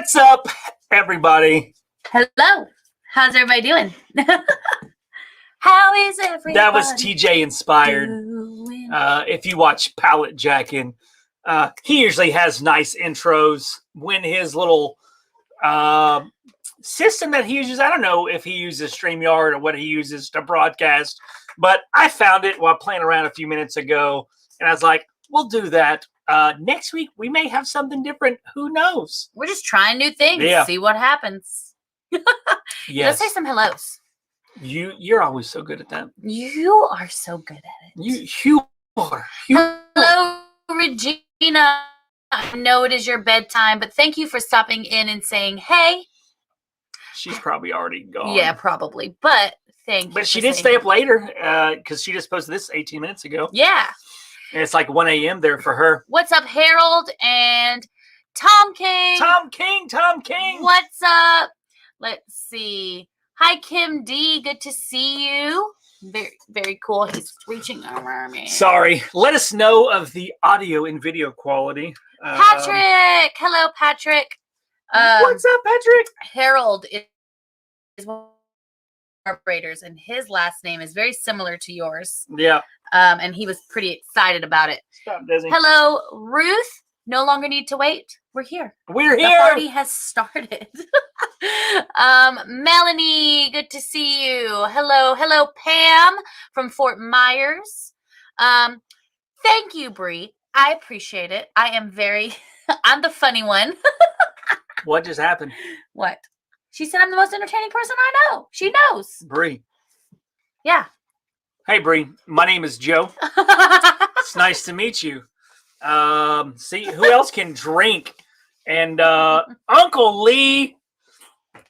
What's up, everybody? Hello. How's everybody doing? How is everybody? That was TJ inspired. doing? If you watch Pallet Jackin', he usually has nice intros when his little system that he uses. I don't know if he uses StreamYard or what he uses to broadcast, but I found it while playing around a few minutes ago, and I was like, we'll do that. Next week, we may have something different. Who knows? We're just trying new things. Yeah. See what happens. Yes. Let's say some hellos. You're always so good at that. You are so good at it. You are. Hello, Regina. I know it is your bedtime, but thank you for stopping in and saying, hey. She's probably already gone. Yeah, probably. But thank you. But she did stay up later because she just posted this 18 minutes ago. Yeah. And it's like 1 a.m. there for her. What's up, Harold and Tom King? Tom King. What's up? Let's see. Hi, Kim D. Good to see you. Very, very cool. He's reaching over me. Sorry. Let us know of the audio and video quality. Patrick. Hello, Patrick. What's up, Patrick? Harold is one of our operators, and his last name is very similar to yours. Yeah. And he was pretty excited about it. Stop, Disney. Hello, Ruth. No longer need to wait. We're here. We're here. The party has started. Melanie, good to see you. Hello, Pam from Fort Myers. Thank you, Bree. I appreciate it. I'm the funny one. What just happened? What? She said I'm the most entertaining person I know. She knows. Bree. Yeah. Hey, Bree. My name is Joe. It's nice to meet you. See, who else can drink? And Uncle Lee.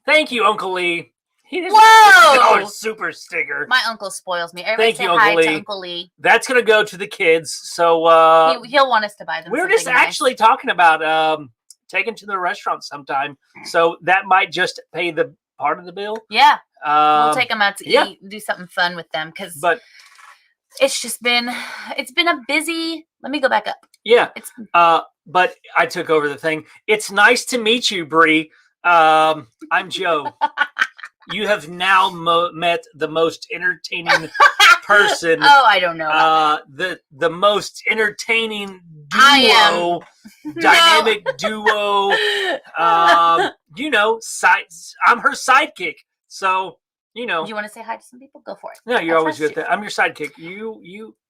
Thank you, Uncle Lee. Whoa! Super sticker. My uncle spoils me. Everybody Thank say you, hi Uncle to Lee. Uncle Lee. That's going to go to the kids. So He'll want us to buy them. we were just nice. actually talking about taking to the restaurant sometime. So that might just pay the part of the bill. Yeah. We'll take them out to yeah. eat, do something fun with them But it's been a busy. Let me go back up. Yeah. But I took over the thing. It's nice to meet you, Bree. I'm Joe. You have now met the most entertaining person. Oh, I don't know. The most entertaining duo, dynamic duo. I'm her sidekick. So, Do you want to say hi to some people? Go for it. No, you're always good at that. I'm your sidekick.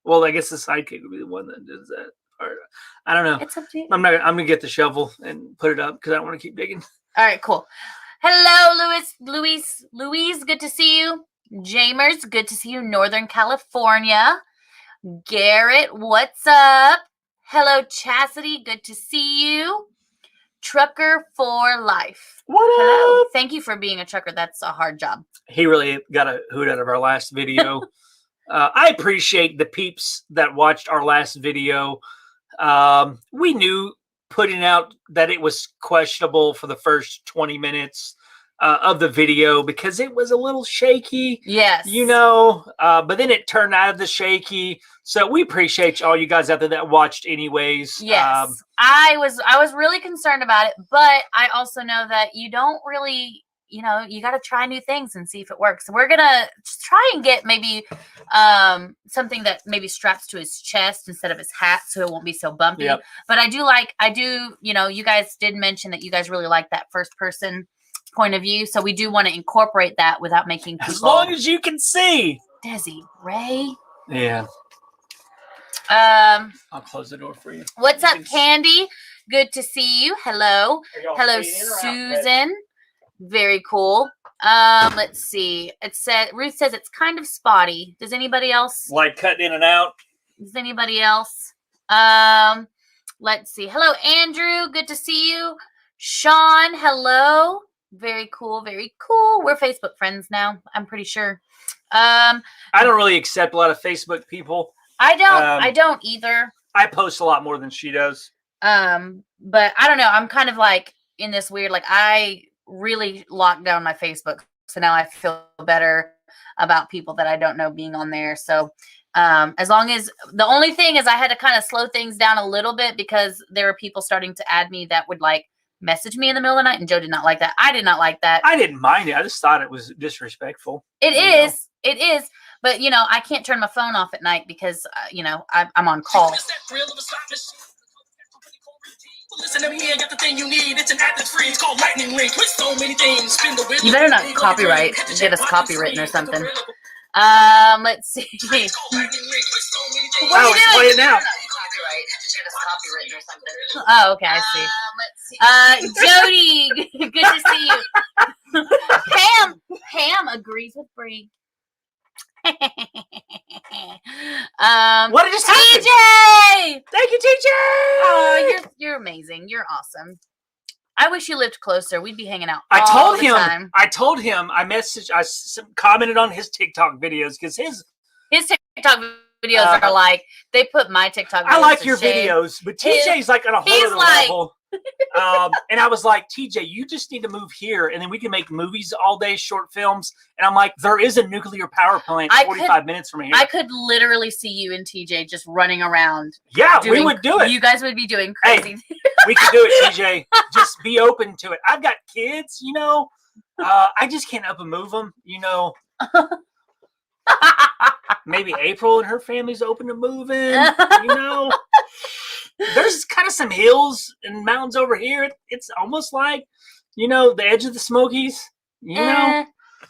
Well, I guess the sidekick would be the one that does that. Or, I don't know. It's up to you. I'm gonna get the shovel and put it up because I don't want to keep digging. All right, cool. Hello, Louise, good to see you. Jamers, good to see you. Northern California. Garrett, what's up? Hello, Chastity, good to see you. Trucker for life. Hello. Up? Thank you for being a trucker. That's a hard job. He really got a hoot out of our last video. I appreciate the peeps that watched our last video. We knew putting out that it was questionable for the first 20 minutes of the video because it was a little shaky. Yes. But then it turned out of the shaky. So we appreciate all you guys out there that watched anyways. Yes. I was really concerned about it, but I also know that you don't really, you got to try new things and see if it works. So we're going to try and get maybe something that maybe straps to his chest instead of his hat so it won't be so bumpy. Yep. But you guys did mention that you guys really like that first person point of view. So we do want to incorporate that without making people. As long as you can see. Desi, Ray. Yeah. I'll close the door for you. What's up, Candy? Good to see you. Hello. Hello, Susan. Very cool. Let's see. Ruth says it's kind of spotty. Does anybody else? Like cutting in and out. Does anybody else? Let's see. Hello, Andrew. Good to see you. Sean, hello. Very cool. Very cool. We're Facebook friends now, I'm pretty sure. I don't really accept a lot of Facebook people. I don't either. I post a lot more than she does. But I don't know. I'm kind of like in this weird, like I really locked down my Facebook. So now I feel better about people that I don't know being on there. So as long as the only thing is I had to kind of slow things down a little bit because there were people starting to add me that would like message me in the middle of the night, and Joe did not like that. I did not like that. I didn't mind it. I just thought it was disrespectful. It is. It is. But, I can't turn my phone off at night because, I'm on call. Listen to me, I got the thing you need. It's an app that's free. It's called Lightning Link with so many things. Spin the wheel. You better not get us copywritten or something. Let's see. What are you doing? Play it now. Oh, okay, I see. Jody, good to see you. Pam agrees with Bree. What just happened? TJ! Thank you, TJ. Oh, you're amazing. You're awesome. I wish you lived closer. We'd be hanging out. I told him. I commented on his TikTok videos because his TikTok videos are like, they put my TikTok videos. I like your shame. videos, but TJ's like on a whole other level. And I was like, TJ, you just need to move here, and then we can make movies all day, short films. And I'm like, there is a nuclear power plant 45 minutes from here. I could literally see you and TJ just running around. Yeah, we would do it. You guys would be doing crazy. Hey, we could do it, TJ. Just be open to it. I've got kids, I just can't up and move them, Maybe April and her family's open to moving, There's kind of some hills and mountains over here. It's almost like, the edge of the Smokies, I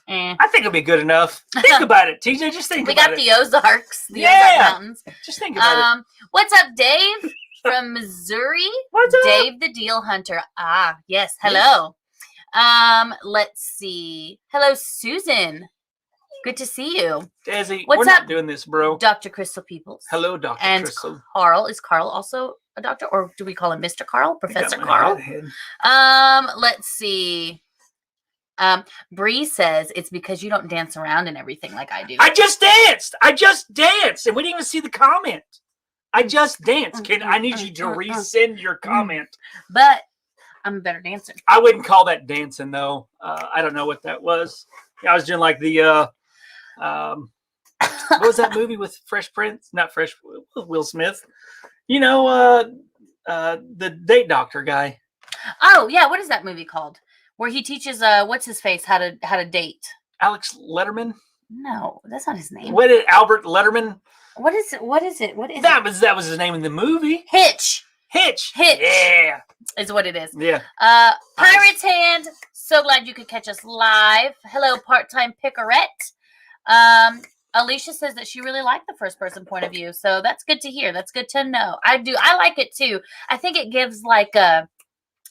think it'll be good enough. Think about it, TJ. Just think about it. We got the Ozarks, Ozark Mountains. Just think about it. What's up, Dave from Missouri? What's up? Dave the Deal Hunter. Ah, yes. Hello. Let's see. Hello, Susan. Good to see you. Desi, What's we're up, not doing this, bro. Dr. Crystal Peoples. Hello, Dr. And Crystal. Carl. Is Carl also a doctor? Or do we call him Mr. Carl? Professor Carl? Let's see. Bree says it's because you don't dance around and everything like I do. I just danced. And we didn't even see the comment. I just danced. I need you to resend your comment. But I'm a better dancer. I wouldn't call that dancing, though. I don't know what that was. I was doing like the... what was that movie with Fresh Prince? Not Fresh, Will Smith. The date doctor guy. Oh yeah, what is that movie called? Where he teaches what's his face how to date? Alex Letterman? No, that's not his name. What is Albert Letterman? What is it? That was his name in the movie. Hitch. Yeah. Is what it is. Yeah. Pirate's Hand. So glad you could catch us live. Hello, part-time Picorette. Alicia says that she really liked the first person point of view. So that's good to hear. That's good to know. I do. I like it too. I think it gives like a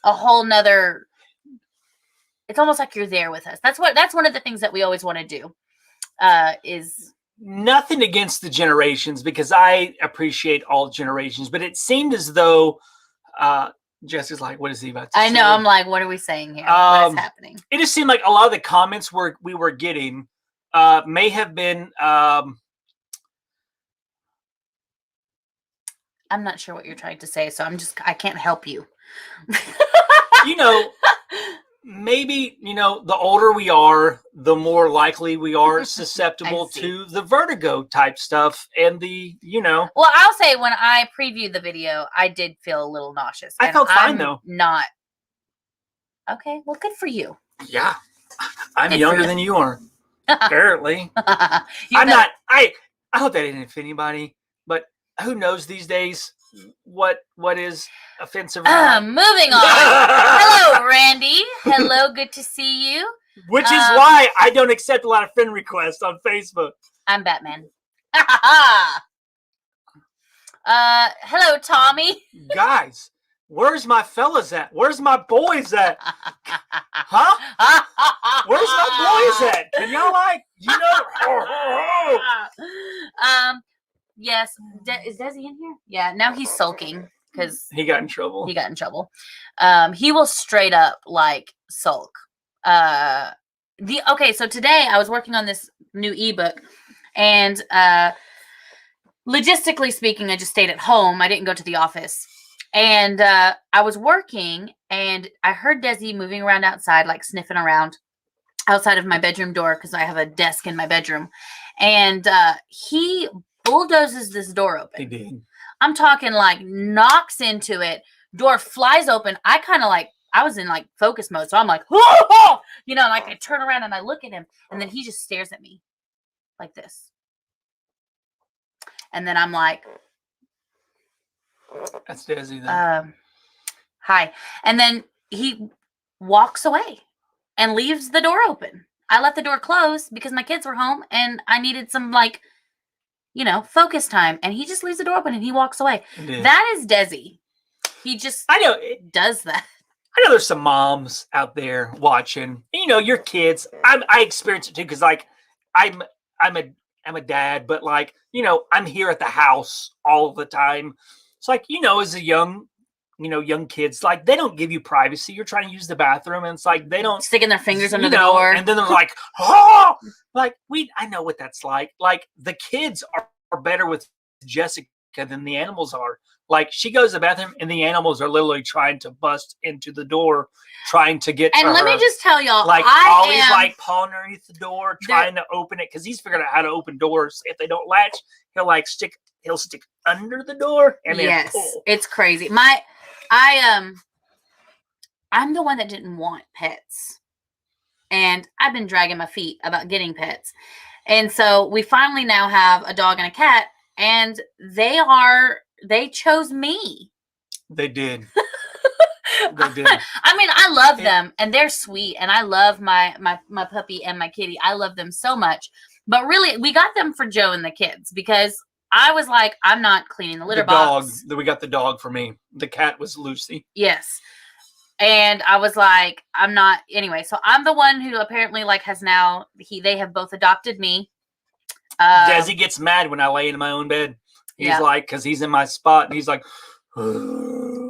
whole nother, it's almost like you're there with us. That's one of the things that we always want to do. Is nothing against the generations because I appreciate all generations, but it seemed as though Jessica's like, what is he about to say? I know. I'm like, what are we saying here? What is happening? It just seemed like a lot of the comments we were getting may have been. I'm not sure what you're trying to say, so I can't help you. Maybe, the older we are, the more likely we are susceptible to the vertigo type stuff and the. Well, I'll say when I previewed the video, I did feel a little nauseous. I felt fine though. Not. Okay, well, good for you. Yeah, I'm younger than you are. Apparently, I'm not. I hope that didn't offend anybody, but who knows these days what is offensive? Moving on. Hello, Randy. Hello, good to see you. Which is why I don't accept a lot of friend requests on Facebook. I'm Batman. Hello, Tommy. Guys, where's my fellas at? Where's my boys at? Huh? Where's my boys at? Can y'all Yes. Is Desi in here? Yeah. Now he's sulking because he got in trouble. He will straight up like sulk. So today I was working on this new ebook, and logistically speaking, I just stayed at home. I didn't go to the office. And I was working, and I heard Desi moving around outside, like sniffing around outside of my bedroom door because I have a desk in my bedroom. And he bulldozes this door open. He did. I'm talking like knocks into it. Door flies open. I kind of like I was in like focus mode. So I'm like, oh! You know, like I turn around and I look at him and then he just stares at me like this. And then I'm like, That's Desi then. Hi. And then he walks away and leaves the door open. I left the door closed because my kids were home and I needed some like, you know, focus time. And he just leaves the door open and he walks away. That is Desi. He just I know does that. I know there's some moms out there watching. You know, your kids. I experience it too because like I'm a dad, but like, you know, I'm here at the house all the time. It's like, you know, as a young kids, like they don't give you privacy. You're trying to use the bathroom and it's like they don't sticking their fingers under the door. And then they're like, oh, like I know what that's like. Like the kids are better with Jessica than the animals are. Like she goes to the bathroom and the animals are literally trying to bust into the door, trying to get and to let her. me just tell y'all, like always like pawing underneath the door, trying to open it because he's figured out how to open doors. If they don't latch, he'll stick under the door and then pull. It's crazy. I'm the one that didn't want pets. And I've been dragging my feet about getting pets. And so we finally now have a dog and a cat, and they chose me. They did. They did. I mean, I love them and they're sweet, and I love my puppy and my kitty. I love them so much. But really, we got them for Joe and the kids because I was like, I'm not cleaning the litter box. We got the dog for me. The cat was Lucy. Yes. And I was like, I'm not anyway. So I'm the one who apparently like has now they have both adopted me. Desi gets mad when I lay in my own bed. He's like, because he's in my spot, and he's like,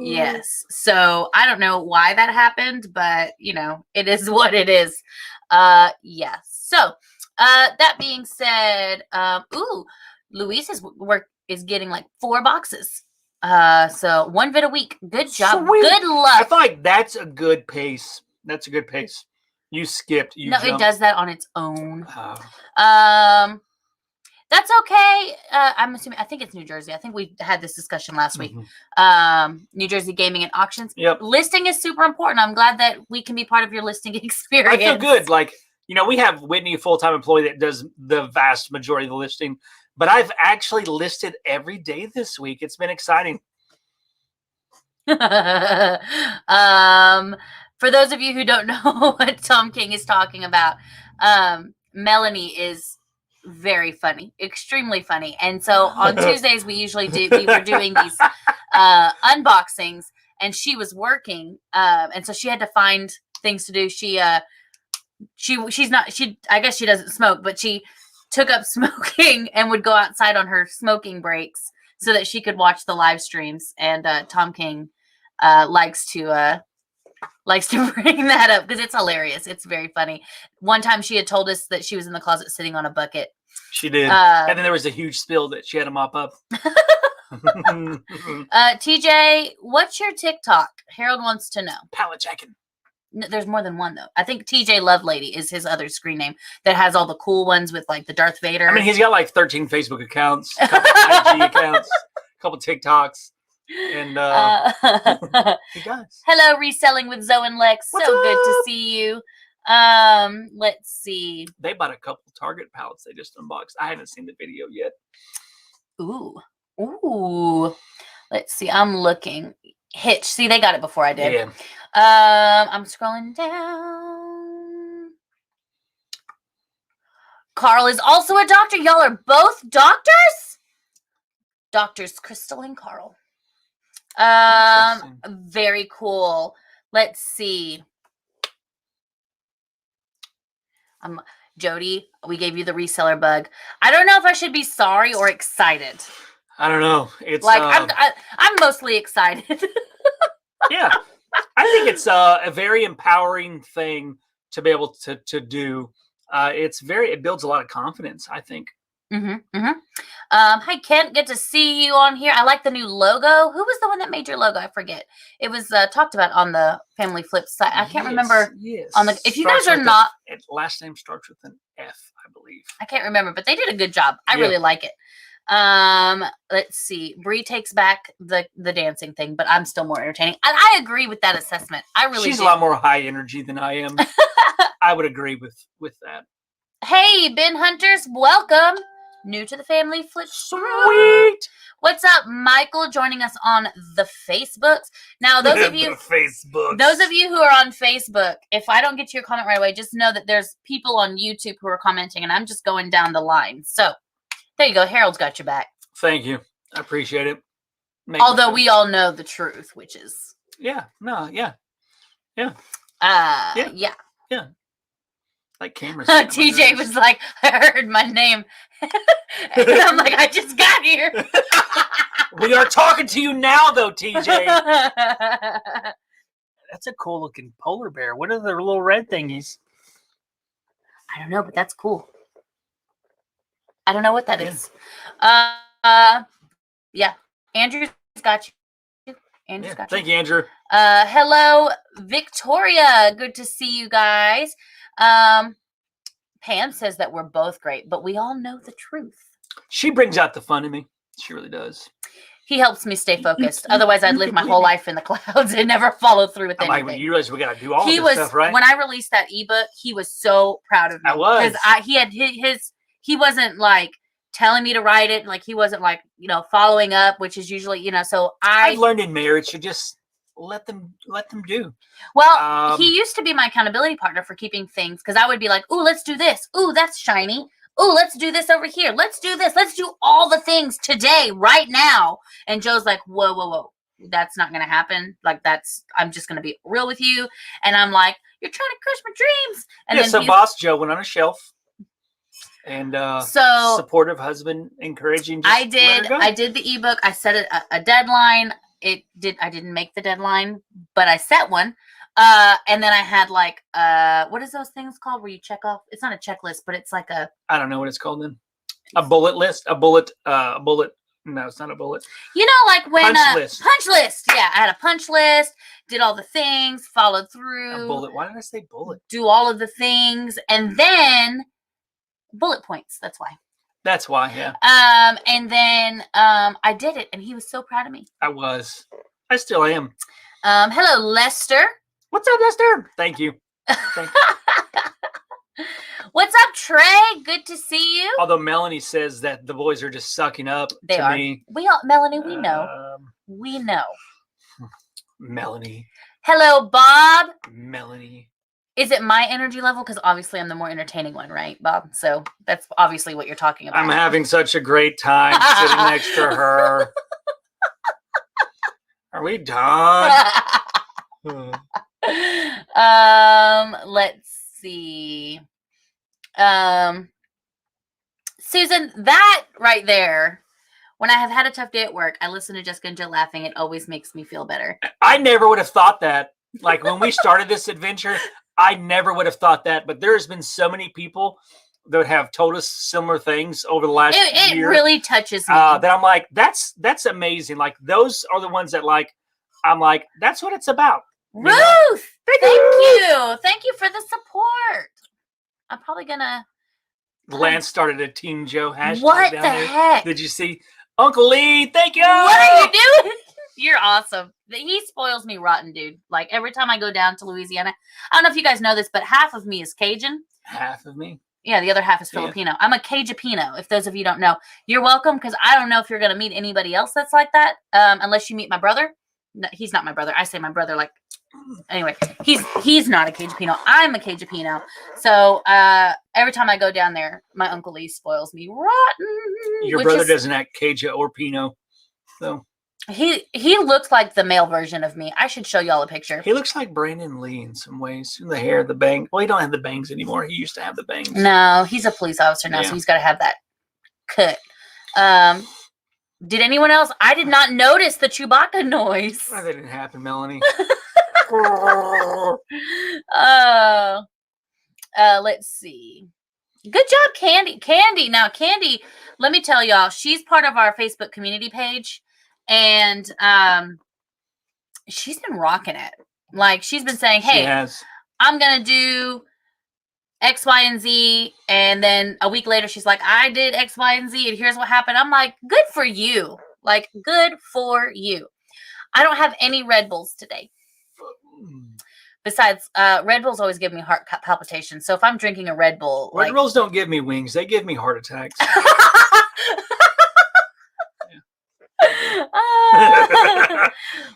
yes. So I don't know why that happened, but you know, it is what it is. Yeah. So that being said, Luis is getting like 4 boxes. So 1 vid a week. Good job. Sweet. Good luck. I feel like that's a good pace. That's a good pace. You skipped. No, jumped. It does that on its own. That's okay. I'm assuming. I think it's New Jersey. I think we had this discussion last week. New Jersey Gaming and Auctions. Yep. Listing is super important. I'm glad that we can be part of your listing experience. I feel good. Like, you know, we have Whitney, a full-time employee that does the vast majority of the listing. But I've actually listed every day this week. It's been exciting. For those of you who don't know what Tom King is talking about, Melanie is very funny, extremely funny. And so on Tuesdays, we were doing these unboxings, and she was working. And so she had to find things to do. I guess she doesn't smoke, but she took up smoking and would go outside on her smoking breaks so that she could watch the live streams. And Tom King likes to bring that up because it's hilarious. It's very funny. One time she had told us that she was in the closet sitting on a bucket. She did. And then there was a huge spill that she had to mop up. TJ, what's your TikTok? Harold wants to know. Pallet jacking. No, there's more than one though. I think TJ Lovelady is his other screen name that has all the cool ones with like the Darth Vader. I mean, he's got like 13 Facebook accounts, a couple IG accounts, a couple TikToks, and he does. Hello, Reselling with Zoe and Lex. What's so up? good to see you. Let's see. They bought a couple Target pallets they just unboxed. I haven't seen the video yet. Ooh. Let's see. I'm looking. Hitch. See, they got it before I did. Yeah. I'm scrolling down. Carl is also a doctor. Y'all are both doctors? Doctors Crystal and Carl. Very cool. Let's see. Jody, we gave you the reseller bug. I don't know if I should be sorry or excited. I don't know. It's like I'm mostly excited. Yeah. I think it's a very empowering thing to be able to do. It builds a lot of confidence, I think. Hi, Kent. Good to see you on here. I like the new logo. Who was the one that made your logo? I forget. It was talked about on the Family Flip site. I can't remember. Yes. If you guys are not, last name starts with an F, I believe. I can't remember, but they did a good job. I really like it. Let's see. Bree takes back the dancing thing, but I'm still more entertaining. And I agree with that assessment. I really She's do. a lot more high energy than I am. I would agree with that. Hey, Ben Hunters, welcome. New to the family, flip. Sweet. What's up, Michael? Joining us on the Facebooks. Now, those of you who are on Facebook, if I don't get to your comment right away, just know that there's people on YouTube who are commenting, and I'm just going down the line. So, there you go. Harold's got your back. Thank you. I appreciate it. Although we all know the truth, which is yeah. Like cameras. TJ was like, I heard my name. And I'm like, I just got here. We are talking to you now, though, TJ. That's a cool looking polar bear. What are the little red thingies? I don't know, but that's cool. I don't know what that is. Yeah. Andrew's got you. Andrew's got you. Thank you, Andrew. Hello, Victoria. Good to see you guys. Pam says that we're both great, but we all know the truth. She brings out the fun in me. She really does. He helps me stay focused. Otherwise, I'd live my whole life in the clouds and never follow through with anything. Like, you realize we got to do all this stuff, right? When I released that ebook, he was so proud of me. I was. Because he had he wasn't like telling me to write it. Like, he wasn't like, following up, which is usually, so I've learned in marriage to just let them do. Well, he used to be my accountability partner for keeping things, because I would be like, ooh, let's do this. Ooh, that's shiny. Ooh, let's do this over here. Let's do this. Let's do all the things today, right now. And Joe's like, whoa. That's not going to happen. Like, I'm just going to be real with you. And I'm like, you're trying to crush my dreams. And then so Boss Joe went on a shelf. And so supportive husband, encouraging. I did the ebook. I set a deadline. I didn't make the deadline, but I set one. And then I had like, what is those things called where you check off? It's not a checklist, but it's like I don't know what it's called then. A bullet list, a bullet. No, it's not a bullet. Like when punch list. Punch list. Yeah, I had a punch list. Did all the things. Followed through. A bullet. Why did I say bullet? Do all of the things, and then bullet points. That's why. Yeah. And then I did it, and he was so proud of me. I still am. Hello, Lester. What's up, Lester? Thank you. What's up, Trey? Good to see you. Although Melanie says that the boys are just sucking up to me. Melanie, we know. We know. Melanie. Hello, Bob. Melanie. Is it my energy level? Because obviously I'm the more entertaining one, right, Bob? So that's obviously what you're talking about. I'm having such a great time sitting next to her. Are we done? Let's see. Susan, that right there, when I have had a tough day at work, I listen to Jessica and Jill laughing. It always makes me feel better. I never would have thought that. Like, when we started this adventure, I never would have thought that. But there's been so many people that have told us similar things over the last year. It really touches me. That I'm like, that's amazing. Like, those are the ones that, like, I'm like, that's what it's about. Ruth, thank you. Thank you for the support. I'm probably gonna. Lance started a Team Joe hashtag. What down the there. heck? Did you see Uncle Lee? Thank you. What are you doing? You're awesome. He spoils me rotten, dude. Like, every time I go down to Louisiana, I don't know if you guys know this, but half of me is Cajun. Half of me? Yeah, the other half is Filipino. Yeah. I'm a Cajapino, if those of you don't know. You're welcome, because I don't know if you're going to meet anybody else that's like that, unless you meet my brother. No, he's not my brother. I say my brother, like, anyway, he's not a Cajapino. I'm a Cajapino. So every time I go down there, my Uncle Lee spoils me rotten. Your brother doesn't act Cajun or Pinot, so. He looks like the male version of me. I should show y'all a picture. He looks like Brandon Lee in some ways. The hair, the bang. Well, he don't have the bangs anymore. He used to have the bangs. No, he's a police officer now, so he's got to have that cut. Did anyone else? I did not notice the Chewbacca noise. That didn't happen, Melanie. Let's see. Good job, Candy. Now, Candy, let me tell y'all, she's part of our Facebook community page. And she's been rocking it. Like, she's been saying, hey, I'm going to do X, Y, and Z. And then a week later, she's like, I did X, Y, and Z, and here's what happened. I'm like, good for you. Like, good for you. I don't have any Red Bulls today. Besides, Red Bulls always give me heart palpitations. So if I'm drinking a Red Bull, Red Bulls don't give me wings. They give me heart attacks.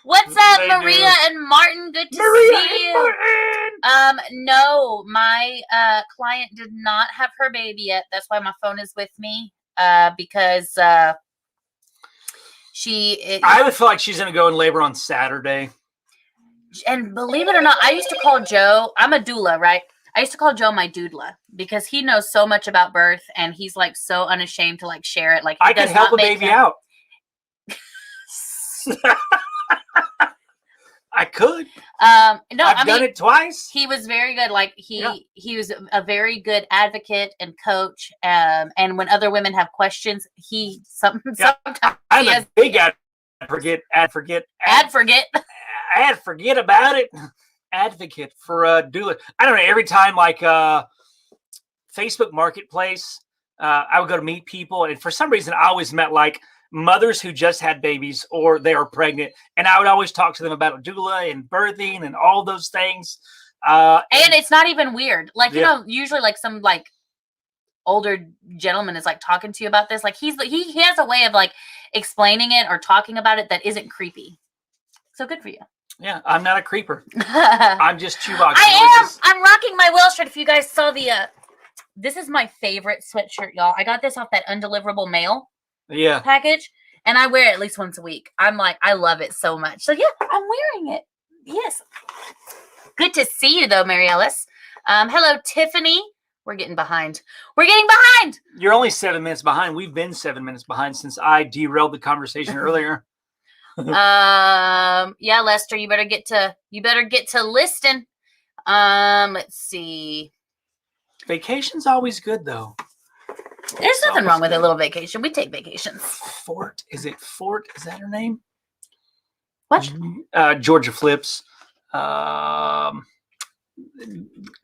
What's up, They Maria do. and Martin? Good to Maria see you. and Martin! No, my client did not have her baby yet. That's why my phone is with me. Because I would feel like she's going to go in labor on Saturday. And believe it or not, I used to call Joe. I'm a doula, right? I used to call Joe my doodla because he knows so much about birth, and he's like so unashamed to like share it. Like I can help a baby out. I could. No, I've done it twice. He was very good. Like he was a very good advocate and coach. And when other women have questions, sometimes I'm a big advocate about it. Advocate for doula. I don't know. Every time like Facebook Marketplace, I would go to meet people, and for some reason, I always met like mothers who just had babies or they are pregnant, and I would always talk to them about doula and birthing and all those things. And it's not even weird. Like you know, usually like some like older gentleman is like talking to you about this. Like he has a way of like explaining it or talking about it that isn't creepy. So good for you. Yeah, I'm not a creeper. I'm just Chewbacca. I am. I'm rocking my Will shirt. If you guys saw the, this is my favorite sweatshirt, y'all. I got this off that undeliverable mail package, and I wear it at least once a week. I'm like, I love it so much. So yeah, I'm wearing it. Yes. Good to see you though, Mary Ellis. Hello, Tiffany. We're getting behind. You're only 7 minutes behind. We've been 7 minutes behind since I derailed the conversation earlier. Yeah, Lester, you better get to listing. Let's see. Vacation's always good though. There's nothing wrong with a little vacation. We take vacations. Fort? Is it Fort? Is that her name? What? Georgia Flips.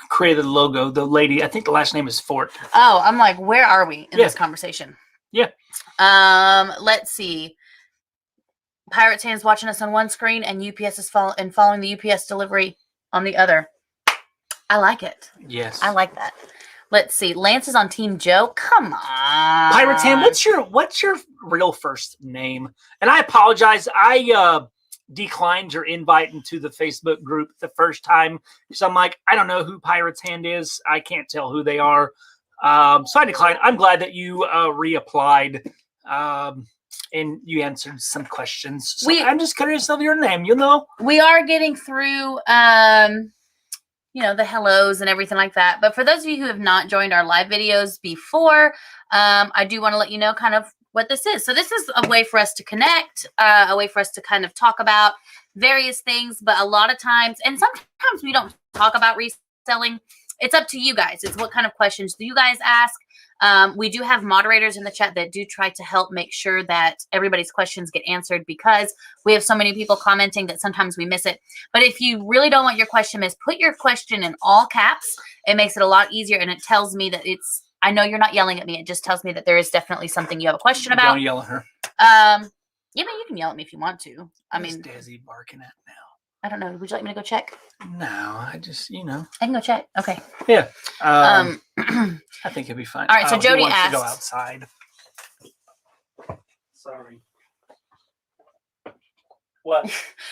Created the logo. The lady, I think the last name is Fort. Oh, I'm like, where are we in this conversation? Yeah. Let's see. Pirates Hands watching us on one screen, and UPS is following the UPS delivery on the other. I like it. Yes, I like that. Let's see. Lance is on Team Joe. Come on, Pirates Hand. What's your real first name? And I apologize. I declined your invite into the Facebook group the first time because I'm like, I don't know who Pirates Hand is. I can't tell who they are. So I declined. I'm glad that you reapplied. And you answered some questions. So I'm just curious of your name, We are getting through, the hellos and everything like that. But for those of you who have not joined our live videos before, I do want to let you know kind of what this is. So this is a way for us to connect, a way for us to kind of talk about various things. But a lot of times, and sometimes we don't talk about reselling. It's up to you guys. It's what kind of questions do you guys ask? We do have moderators in the chat that do try to help make sure that everybody's questions get answered because we have so many people commenting that sometimes we miss it. But if you really don't want your question missed, put your question in all caps. It makes it a lot easier, and it tells me that I know you're not yelling at me. It just tells me that there is definitely something you have a question about. Don't yell at her. You can yell at me if you want to. What is Desi barking at now? I don't know. Would you like me to go check? No, I just, I can go check. Okay. Yeah. I think it'll be fine. All right. So Jody asked. To go outside. Sorry. What?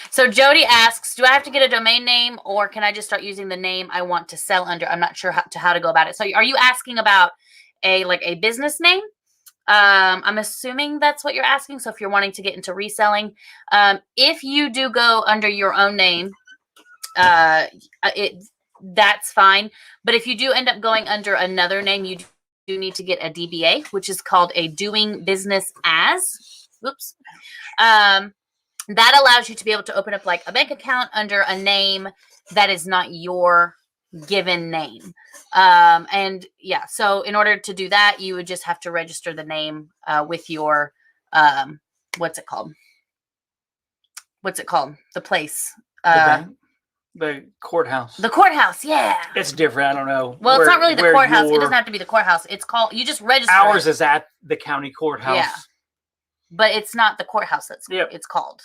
So Jody asks, do I have to get a domain name or can I just start using the name I want to sell under? I'm not sure how to go about it. So are you asking about a business name? I'm assuming that's what you're asking. So if you're wanting to get into reselling, if you do go under your own name, that's fine. But if you do end up going under another name, you do need to get a DBA, which is called a doing business as. Oops. That allows you to be able to open up like a bank account under a name that is not your given name. And yeah, so in order to do that, you would just have to register the name with your what's it called? The place. The courthouse. The courthouse, yeah. It's different. I don't know. Well, it's not really the where courthouse. It doesn't have to be the courthouse. It's called, you just register. Ours is at the county courthouse. Yeah. But it's not the courthouse that's it's called.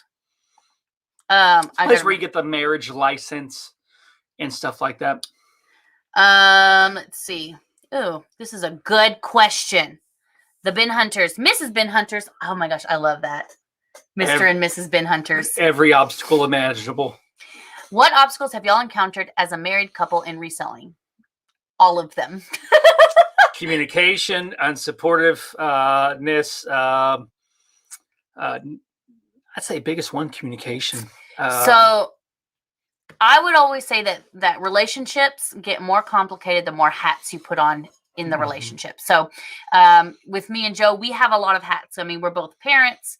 Place where you get the marriage license and stuff like that. Let's see. Ooh, this is a good question. The bin hunters, Mrs. Bin Hunters. Oh my gosh, I love that. Mr. and Mrs. Bin Hunters. Every obstacle imaginable. What obstacles have y'all encountered as a married couple in reselling? All of them. Communication, unsupportiveness. I'd say biggest one, communication. So I would always say that relationships get more complicated the more hats you put on in the relationship. So with me and Joe, we have a lot of hats. I mean, we're both parents.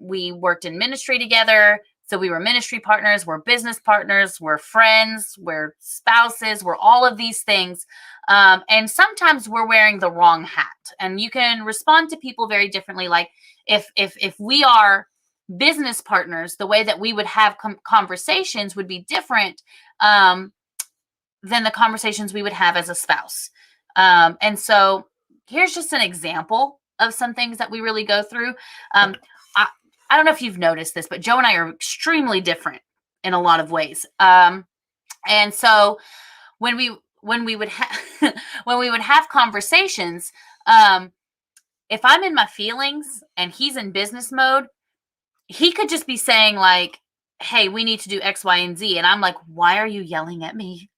We worked in ministry together. So we were ministry partners, we're business partners, we're friends, we're spouses, we're all of these things. And sometimes we're wearing the wrong hat. And you can respond to people very differently. Like if we are business partners, the way that we would have conversations would be different than the conversations we would have as a spouse. And so here's just an example of some things that we really go through. I don't know if you've noticed this, but Joe and I are extremely different in a lot of ways. And so when we would have conversations, if I'm in my feelings and he's in business mode, he could just be saying like, "Hey, we need to do X, Y, and Z," and I'm like, "Why are you yelling at me?"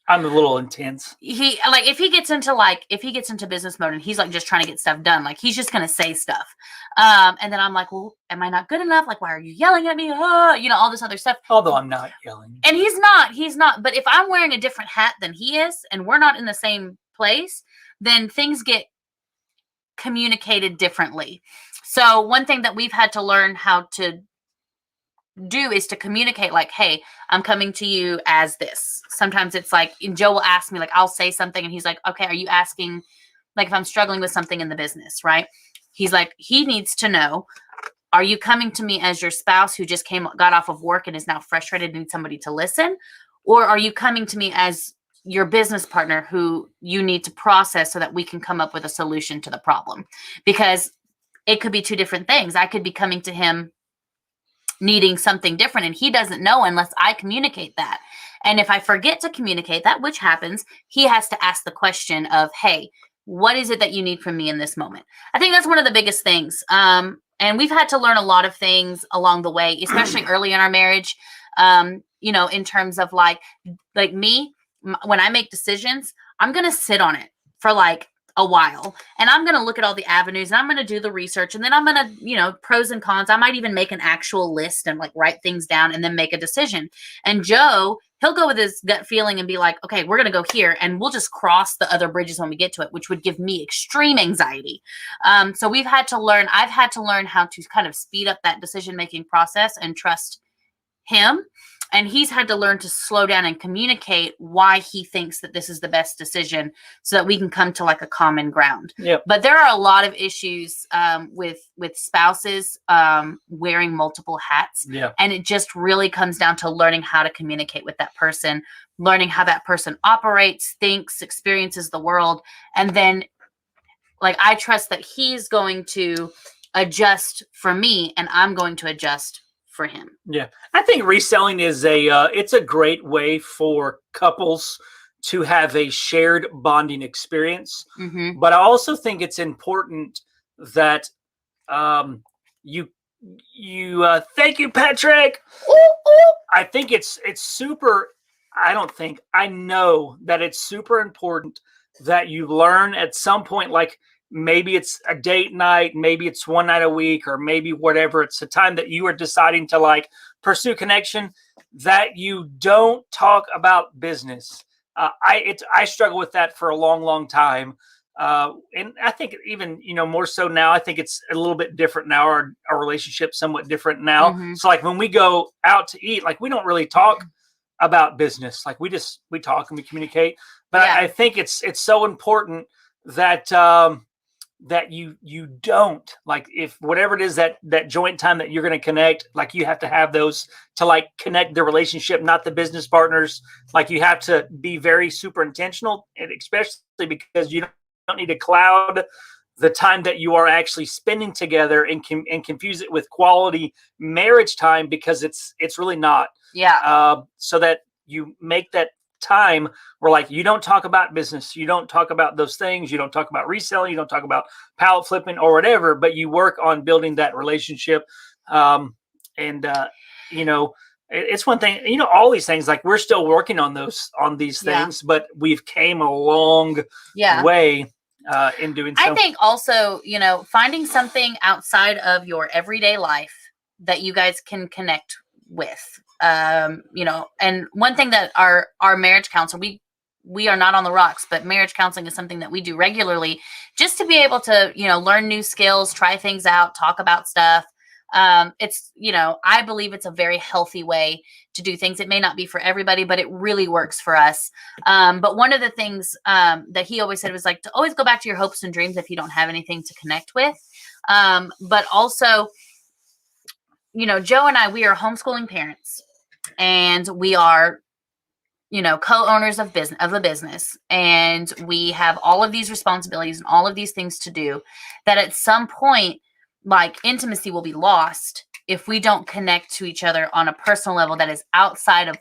I'm a little intense. He like if he gets into business mode and he's like just trying to get stuff done, like he's just gonna say stuff. And then I'm like, well, am I not good enough? Like, why are you yelling at me? All this other stuff. Although I'm not yelling. And he's not. But if I'm wearing a different hat than he is, and we're not in the same place, then things get communicated differently. So one thing that we've had to learn how to do is to communicate like, hey, I'm coming to you as this. Sometimes it's like, and Joe will ask me, like, I'll say something and he's like, okay, are you asking, like if I'm struggling with something in the business, right? He's like, he needs to know, are you coming to me as your spouse who just got off of work and is now frustrated and needs somebody to listen? Or are you coming to me as your business partner who you need to process so that we can come up with a solution to the problem? Because it could be two different things. I could be coming to him needing something different and he doesn't know unless I communicate that. And if I forget to communicate that, which happens, he has to ask the question of, hey, what is it that you need from me in this moment? I think that's one of the biggest things. And we've had to learn a lot of things along the way, especially early in our marriage. In terms of like me, when I make decisions, I'm going to sit on it for like a while and I'm going to look at all the avenues and I'm going to do the research and then I'm going to, pros and cons. I might even make an actual list and like write things down and then make a decision. And Joe, he'll go with his gut feeling and be like, okay, we're going to go here and we'll just cross the other bridges when we get to it, which would give me extreme anxiety. So I've had to learn how to kind of speed up that decision-making process and trust him. And he's had to learn to slow down and communicate why he thinks that this is the best decision so that we can come to like a common ground. Yep. But there are a lot of issues with spouses wearing multiple hats. Yeah. And it just really comes down to learning how to communicate with that person, learning how that person operates, thinks, experiences the world. And then like I trust that he's going to adjust for me and I'm going to adjust for him. Yeah. I think reselling is it's a great way for couples to have a shared bonding experience. Mm-hmm. But I also think it's important that you thank you, Patrick. Ooh, ooh. I think it's super. I know that it's super important that you learn at some point, like maybe it's a date night, maybe it's one night a week, or maybe whatever. It's a time that you are deciding to like pursue connection, that you don't talk about business. I struggle with that for a long, long time. And I think even, more so now, I think it's a little bit different now. Our relationship's somewhat different now. Mm-hmm. So like when we go out to eat, like we don't really talk about business. Like we talk and we communicate. But Yeah. I think it's so important that, that you don't, like, if whatever it is that joint time that you're going to connect, like you have to have those to like connect the relationship, not the business partners. Like you have to be very super intentional, and especially because you don't need to cloud the time that you are actually spending together and confuse it with quality marriage time, because it's really not. Yeah. So that you make that time where like you don't talk about business, you don't talk about those things, you don't talk about reselling, you don't talk about pallet flipping or whatever, but you work on building that relationship. And you know, it's one thing, you know, all these things, like we're still working on these things, but we've came a long way in doing so. I think also, you know, finding something outside of your everyday life that you guys can connect with. You know, and one thing that our marriage counselor, we are not on the rocks, but marriage counseling is something that we do regularly just to be able to, you know, learn new skills, try things out, talk about stuff. It's, you know, I believe it's a very healthy way to do things. It may not be for everybody, but it really works for us. But one of the things that he always said was like to always go back to your hopes and dreams if you don't have anything to connect with. But also, you know, Joe and I, we are homeschooling parents, and we are, you know, co-owners of a business, and we have all of these responsibilities and all of these things to do, that at some point, like, intimacy will be lost if we don't connect to each other on a personal level that is outside of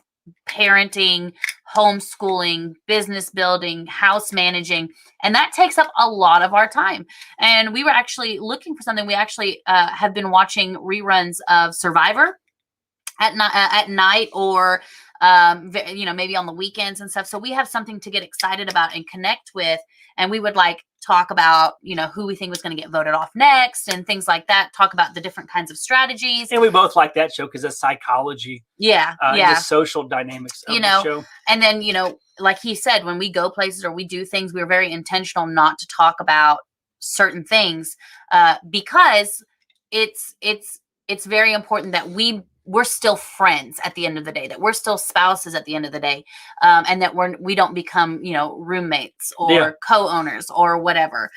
parenting, homeschooling, business building, house managing. And that takes up a lot of our time. And we were actually looking for something. We actually have been watching reruns of Survivor at night, or you know, maybe on the weekends and stuff. So we have something to get excited about and connect with. And we would like talk about, you know, who we think was going to get voted off next and things like that. Talk about the different kinds of strategies. And we both like that show because it's psychology. The social dynamics of the show. And then, you know, like he said, when we go places or we do things, we're very intentional not to talk about certain things because it's very important that we're still friends at the end of the day, that we're still spouses at the end of the day, and that we don't become, you know, roommates or co-owners or whatever.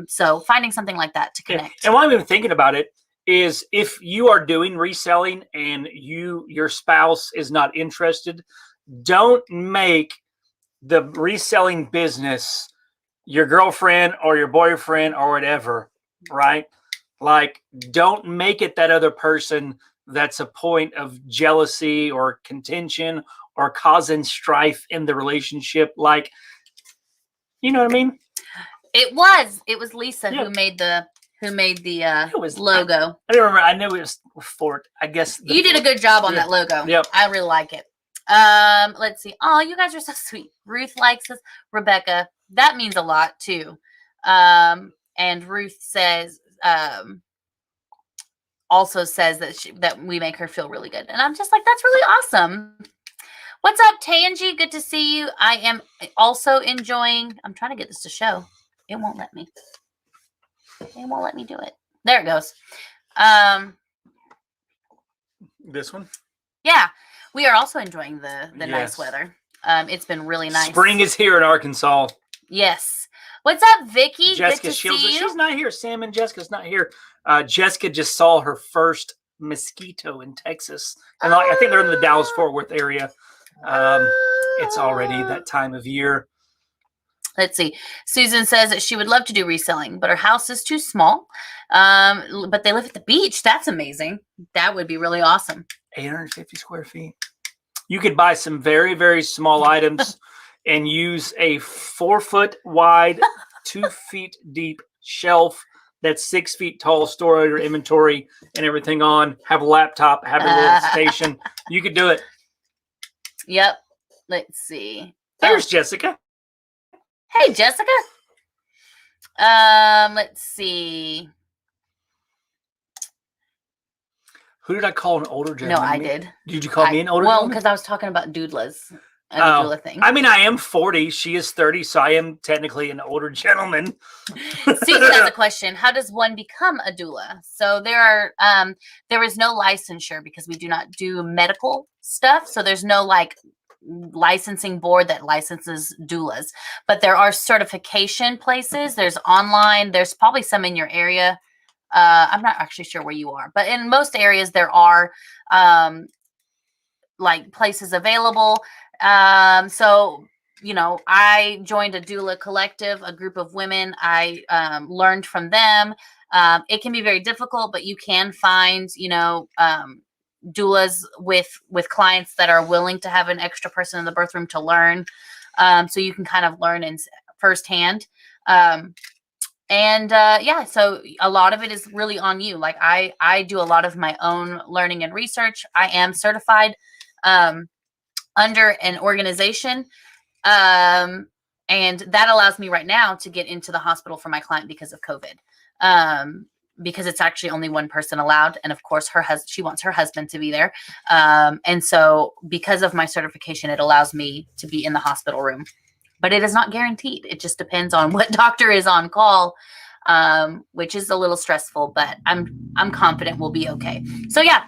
So finding something like that to connect. And while I've been thinking about it is, if you are doing reselling and your spouse is not interested, don't make the reselling business your girlfriend or your boyfriend or whatever, right? Like, don't make it that other person that's a point of jealousy or contention or causing strife in the relationship. Like, you know what I mean? It was Lisa who made the logo. I don't remember. I knew it was Fort. I guess you did a good job on that logo. Yep. I really like it. Let's see. Oh, you guys are so sweet. Ruth likes us. Rebecca, that means a lot too. And Ruth says, also says that we make her feel really good. And I'm just like, that's really awesome. What's up, Tangi? Good to see you. I am also enjoying, I'm trying to get this to show. It won't let me. It won't let me do it. There it goes. This one? Yeah. We are also enjoying the nice weather. It's been really nice. Spring is here in Arkansas. Yes. What's up, Vicky? Jessica Shields. She's not here. Sam and Jessica's not here. Jessica just saw her first mosquito in Texas. And I think they're in the Dallas-Fort Worth area. It's already that time of year. Let's see. Susan says that she would love to do reselling, but her house is too small. But they live at the beach. That's amazing. That would be really awesome. 850 square feet. You could buy some very, very small items and use a 4 foot wide, 2 feet deep shelf that's 6 feet tall, store your inventory and everything on, have a laptop, have a little station. You could do it. Yep. Let's see. There's Jessica. Hey, Jessica. Let's see. Who did I call an older gentleman? No, I did. Did you call me an older gentleman? Well, because I was talking about doodlas. A doula thing. I mean, I am 40. She is 30, so I am technically an older gentleman. Susan has a question. How does one become a doula? So there is no licensure because we do not do medical stuff. So there's no like licensing board that licenses doulas, but there are certification places. There's online. There's probably some in your area. I'm not actually sure where you are, but in most areas there are like places available. So I joined a doula collective, a group of women. I learned from them. It can be very difficult, but you can find doulas with clients that are willing to have an extra person in the birth room to learn. So you can kind of learn in firsthand. So a lot of it is really on you. Like I do a lot of my own learning and research. I am certified under an organization. And that allows me right now to get into the hospital for my client because of COVID. Because it's actually only one person allowed. And of course she wants her husband to be there. And so because of my certification, it allows me to be in the hospital room, but it is not guaranteed. It just depends on what doctor is on call, which is a little stressful, but I'm confident we'll be okay. So yeah,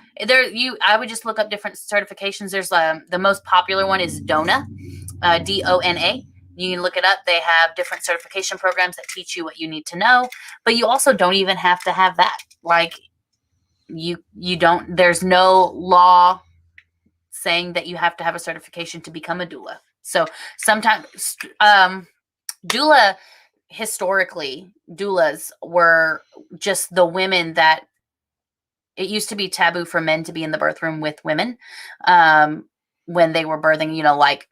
I would just look up different certifications. There's the most popular one is DONA, DONA. You can look it up. They have different certification programs that teach you what you need to know, but you also don't even have to have that. Like you don't, there's no law saying that you have to have a certification to become a doula. So sometimes, historically, doulas were just the women that it used to be taboo for men to be in the birth room with women. When they were birthing, like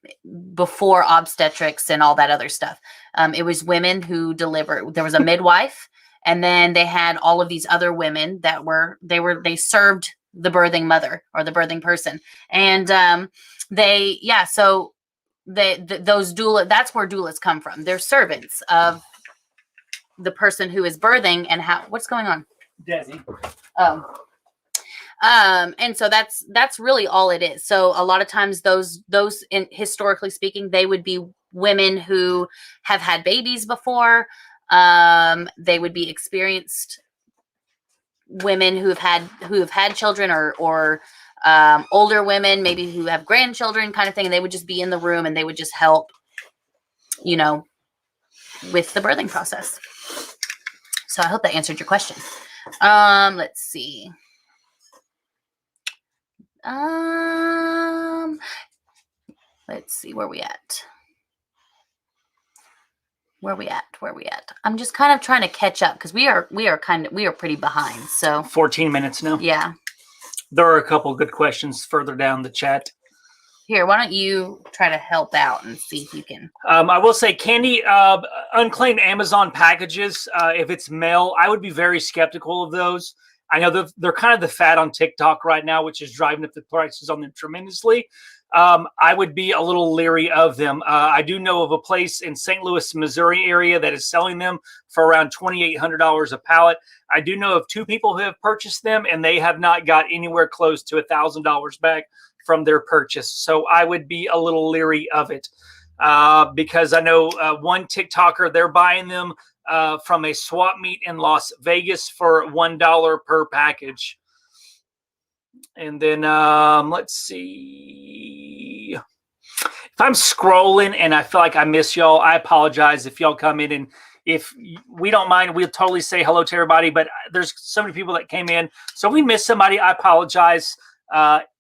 before obstetrics and all that other stuff. It was women who delivered. There was a midwife, and then they had all of these other women that they served the birthing mother or the birthing person. And those doula, that's where doulas come from. They're servants of the person who is birthing and what's going on? Desi. And so that's really all it is. So a lot of times those historically speaking, they would be women who have had babies before. They would be experienced women who have had children or older women, maybe who have grandchildren kind of thing. And they would just be in the room and they would just help, with the birthing process. So I hope that answered your question. Let's see. Let's see where we at. I'm just kind of trying to catch up because we are pretty behind. So 14 minutes now. Yeah. There are a couple of good questions further down the chat. Here, why don't you try to help out and see if you can. I will say, Candy, unclaimed Amazon packages, if it's mail, I would be very skeptical of those. I know they're kind of the fad on TikTok right now, which is driving up the prices on them tremendously. I would be a little leery of them. I do know of a place in St. Louis, Missouri area that is selling them for around $2,800 a pallet. I do know of 2 people who have purchased them, and they have not got anywhere close to $1,000 back from their purchase. So I would be a little leery of it because I know one TikToker, they're buying them from a swap meet in Las Vegas for $1 per package. And then let's see. If I'm scrolling and I feel like I miss y'all, I apologize if y'all come in, and if we don't mind, we'll totally say hello to everybody, but there's so many people that came in. So if we miss somebody, I apologize.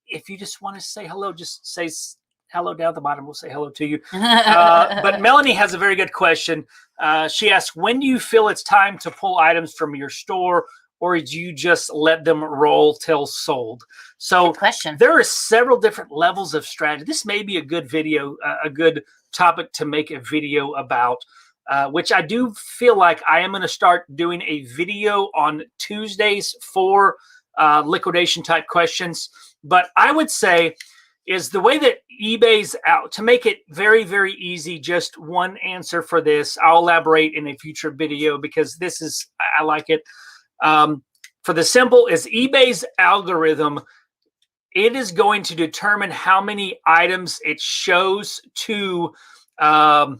If you just want to say hello, just say hello down at the bottom. We'll say hello to you. But Melanie has a very good question. She asks, when do you feel it's time to pull items from your store, or do you just let them roll till sold? So good question. There are several different levels of strategy. This may be a good video, a good topic to make a video about, which I do feel like I am going to start doing a video on Tuesdays for liquidation type questions. But I would say is the way that eBay's out, to make it very, very easy, just one answer for this. I'll elaborate in a future video because this is, I like it. For the simple is eBay's algorithm, it is going to determine how many items it shows to, how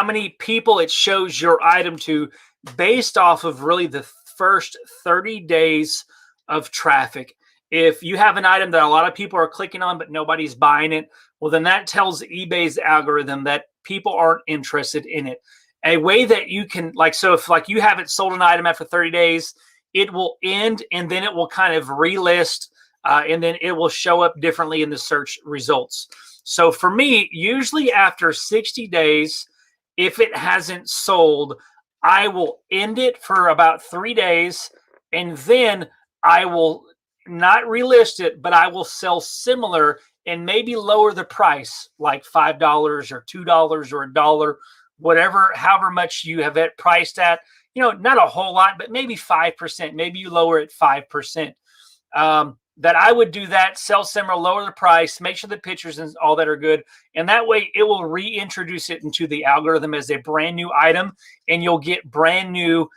many people it shows your item to based off of really the first 30 days of traffic. If you have an item that a lot of people are clicking on, but nobody's buying it, well, then that tells eBay's algorithm that people aren't interested in it. A way that you can, like, so if like you haven't sold an item after 30 days, it will end and then it will kind of relist and then it will show up differently in the search results. So for me, usually after 60 days, if it hasn't sold, I will end it for about 3 days and then I will not relist it, but I will sell similar and maybe lower the price like $5 or $2 or $1, whatever, however much you have it priced at. You know, not a whole lot, but maybe 5%. Maybe you lower it 5%. That I would do that, sell similar, lower the price, make sure the pictures and all that are good. And that way it will reintroduce it into the algorithm as a brand new item and you'll get brand new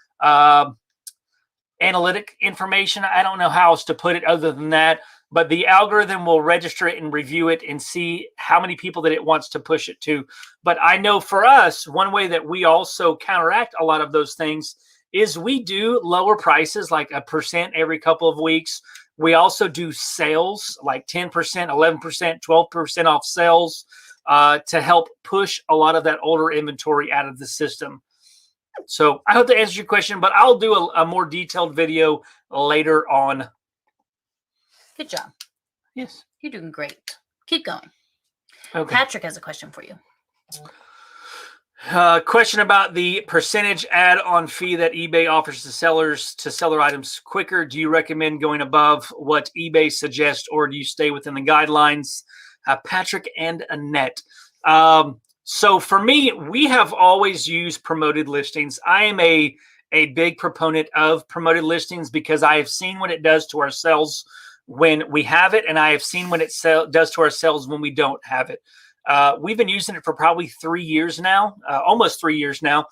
analytic information. I don't know how else to put it other than that, but the algorithm will register it and review it and see how many people that it wants to push it to. But I know for us, one way that we also counteract a lot of those things is we do lower prices, like 1% every couple of weeks. We also do sales, like 10%, 11%, 12% off sales to help push a lot of that older inventory out of the system. So I hope that answers your question, but I'll do a more detailed video later on. Good job. Yes. You're doing great. Keep going. Okay. Patrick has a question for you. Question about the percentage add-on fee that eBay offers to sellers to sell their items quicker. Do you recommend going above what eBay suggests, or do you stay within the guidelines? Patrick and Annette. So for me, we have always used promoted listings. I am a big proponent of promoted listings because I have seen what it does to our sales when we have it, and I have seen what it does to our sales when we don't have it. We've been using it for probably 3 years now, almost 3 years now.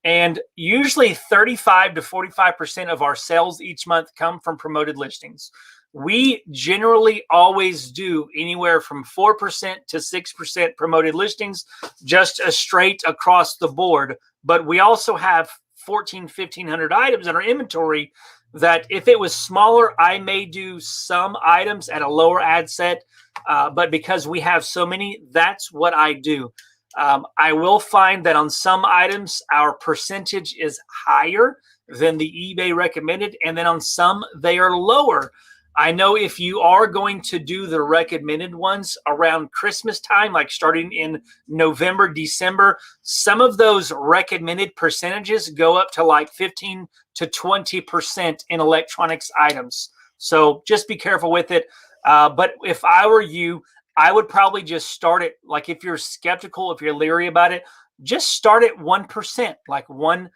And usually 35 to 45% of our sales each month come from promoted listings. We generally always do anywhere from 4% to 6% promoted listings, just a straight across the board. But we also have 1,500 items in our inventory that if it was smaller, I may do some items at a lower ad set. But because we have so many, that's what I do. I will find that on some items, our percentage is higher than the eBay recommended. And then on some, they are lower. I know if you are going to do the recommended ones around Christmas time, like starting in November, December, some of those recommended percentages go up to like 15 to 20% in electronics items. So just be careful with it. But if I were you, I would probably just start it. Like if you're skeptical, if you're leery about it, just start at 1%, like run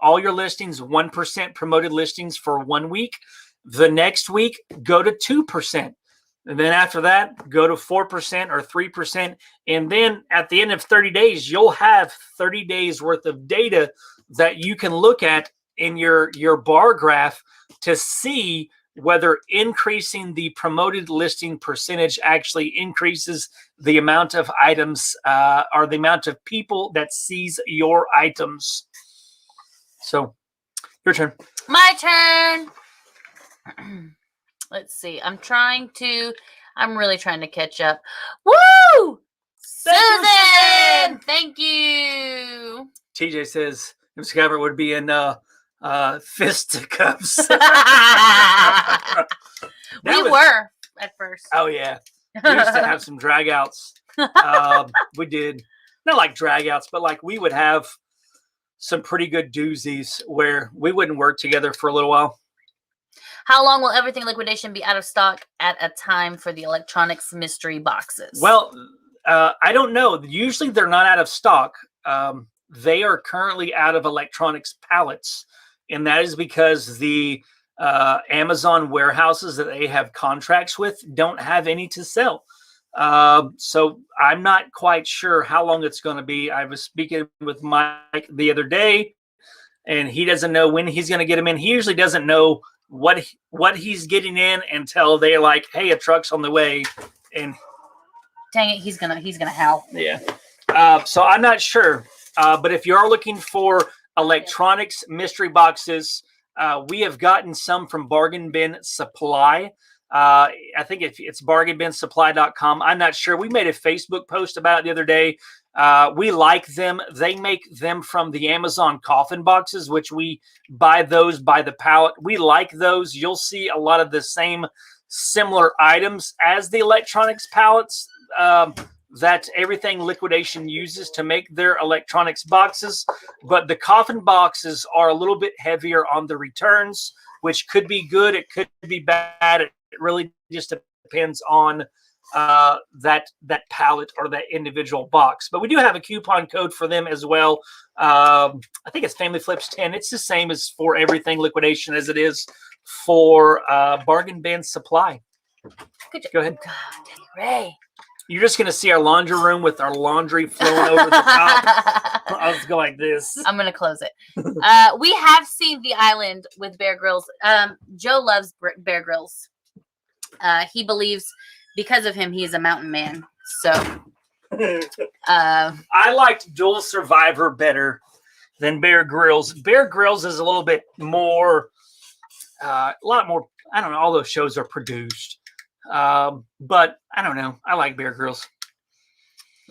all your listings, 1% promoted listings for 1 week. The next week, go to 2%. And then after that, go to 4% or 3%. And then at the end of 30 days, you'll have 30 days worth of data that you can look at in your bar graph to see whether increasing the promoted listing percentage actually increases the amount of items or the amount of people that sees your items. So your turn. My turn. Let's see. I'm really trying to catch up. Woo! Susan! Thank you. TJ says Mr. Cabot would be in fisticuffs. We were at first. Oh, yeah. We used to have some drag-outs. We did. Not like drag-outs, but like we would have some pretty good doozies where we wouldn't work together for a little while. How long will everything liquidation be out of stock at a time for the electronics mystery boxes? Well, I don't know. Usually they're not out of stock. They are currently out of electronics pallets. And that is because the Amazon warehouses that they have contracts with don't have any to sell. So I'm not quite sure how long it's going to be. I was speaking with Mike the other day, and he doesn't know when he's going to get them in. He usually doesn't know what he's getting in until they're like, hey, a truck's on the way. And dang it, he's gonna howl. Yeah. So I'm not sure. But if you are looking for electronics mystery boxes, we have gotten some from Bargain Bin Supply. I think it's bargainbinsupply.com. I'm not sure. We made a Facebook post about it the other day. We like them. They make them from the Amazon coffin boxes, which we buy those by the pallet. We like those. You'll see a lot of the same similar items as the electronics pallets that everything Liquidation uses to make their electronics boxes. But the coffin boxes are a little bit heavier on the returns, which could be good. It could be bad. It really just depends on that pallet or that individual box. But we do have a coupon code for them as well. I think it's Family Flips 10. It's the same as for everything Liquidation as it is for Bargain Bin Supply. Go ahead. God, Ray. You're just going to see our laundry room with our laundry flowing over the top. I'll just go like this. I'm going to close it. We have seen The Island with Bear Grylls. Joe loves Bear Grylls. He believes because of him, he is a mountain man. So I liked Dual Survivor better than Bear Grylls. Bear Grylls is a little bit more, a lot more, I don't know, all those shows are produced. But I don't know. I like Bear Grylls.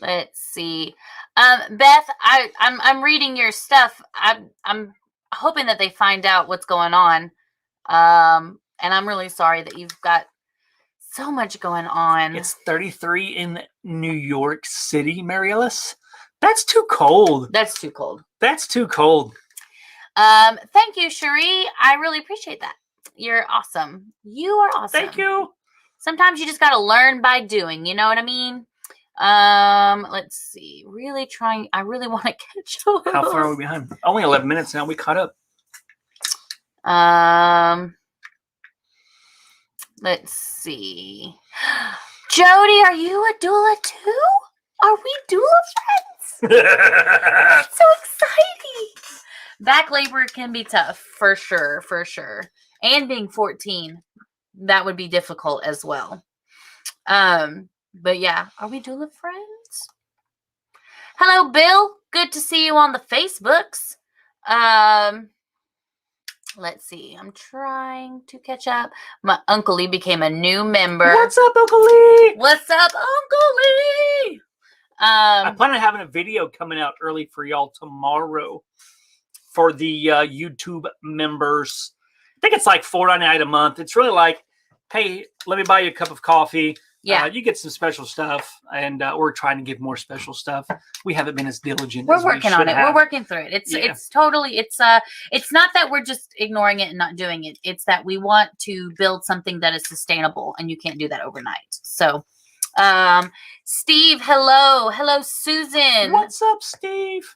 Let's see. Beth, I'm reading your stuff. I'm hoping that they find out what's going on. And I'm really sorry that you've got so much going on. It's 33 in New York City, Mary Ellis. That's too cold. That's too cold. That's too cold. Thank you, Cherie. I really appreciate that. You're awesome. You are awesome. Thank you. Sometimes you just got to learn by doing. You know what I mean? Let's see. Really trying. I really want to catch up. How far are we behind? Only 11 minutes now. We caught up. Let's see. Jody, are you a doula too? Are we doula friends? That's so exciting. Back labor can be tough, for sure, for sure. And being 14, that would be difficult as well. But yeah, are we doula friends? Hello, Bill. Good to see you on the Facebooks. Let's see. I'm trying to catch up. My Uncle Lee became a new member. What's up, Uncle Lee? What's up, Uncle Lee? I plan on having a video coming out early for y'all tomorrow for the YouTube members. I think it's like $4.99 a month. It's really like, hey, let me buy you a cup of coffee. Yeah, you get some special stuff, and we're trying to give more special stuff. We haven't been as diligent. we're as we working on it. should have. We're working through it. It's Yeah. totally it's not that we're just ignoring it and not doing it. It's that we want to build something that is sustainable, and you can't do that overnight. So, Steve, hello, Susan. What's up, Steve?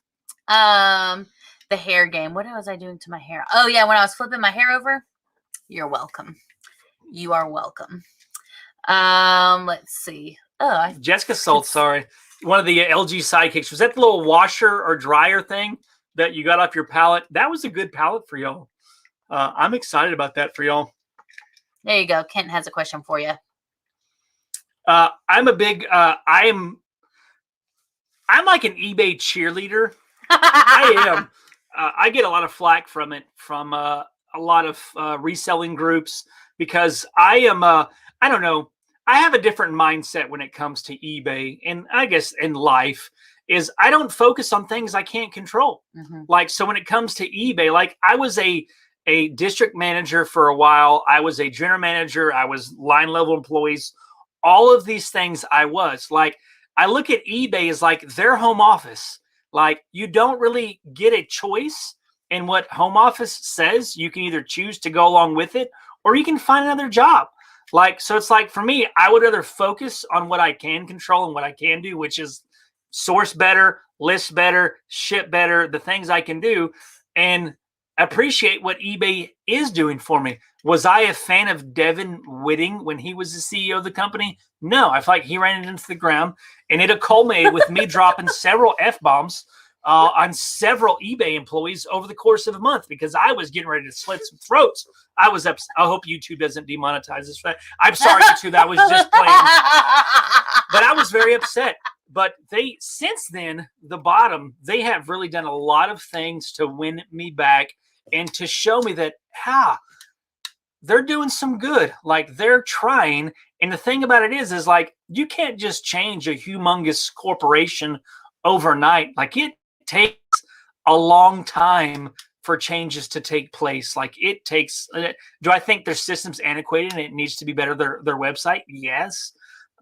The hair game. What was I doing to my hair? Oh yeah, when I was flipping my hair over. You're welcome. You are welcome. Let's see. Oh, Jessica Salt, sorry. One of the LG sidekicks. Was that the little washer or dryer thing that you got off your pallet? That was a good pallet for y'all. I'm excited about that for y'all. there you go. Kent has a question for you. I'm a big, I'm like an eBay cheerleader. I am. I get a lot of flack from it, from a lot of reselling groups, because I am, I don't know, I have a different mindset when it comes to eBay, and I guess in life, is I don't focus on things I can't control. Mm-hmm. Like, so when it comes to eBay, like I was a district manager for a while. I was a general manager. I was line level employees. All of these things I was. Like, I look at eBay as like their home office. Like, you don't really get a choice in what home office says. You can either choose to go along with it, or you can find another job. Like, so it's like, for me, I would rather focus on what I can control and what I can do, which is source better, list better, ship better, the things I can do, and appreciate what eBay is doing for me. Was I a fan of Devin Whitting when he was the CEO of the company? No, I feel like he ran it into the ground, and it culminated with me dropping several F-bombs on several eBay employees over the course of a month, because I was getting ready to slit some throats. I was upset. I hope YouTube doesn't demonetize this for that. I'm sorry, YouTube. I was just playing. But I was very upset. But they, since then, the bottom, they have really done a lot of things to win me back and to show me that, they're doing some good. Like they're trying. And the thing about it is like, you can't just change a humongous corporation overnight. Like it takes a long time for changes to take place. Like it takes, do I think their system's antiquated and it needs to be better? Their website? Yes.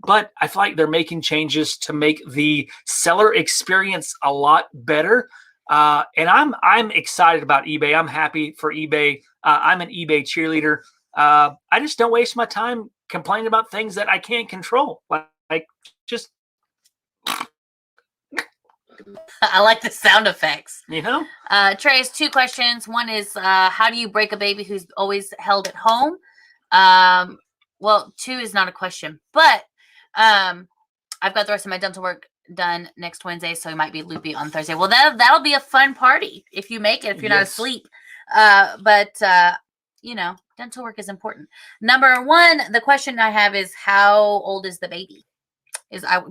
But I feel like they're making changes to make the seller experience a lot better. And I'm excited about eBay. I'm happy for eBay. I'm an eBay cheerleader. I just don't waste my time complaining about things that I can't control. Like just, I like the sound effects. you know? Trey has 2 questions. One is, how do you break a baby who's always held at home? Well, 2 is not a question, but I've got the rest of my dental work done next Wednesday, so it might be loopy on Thursday. Well, that'll be a fun party if you make it, if you're not asleep. But you know, dental work is important. Number 1, the question I have is, how old is the baby?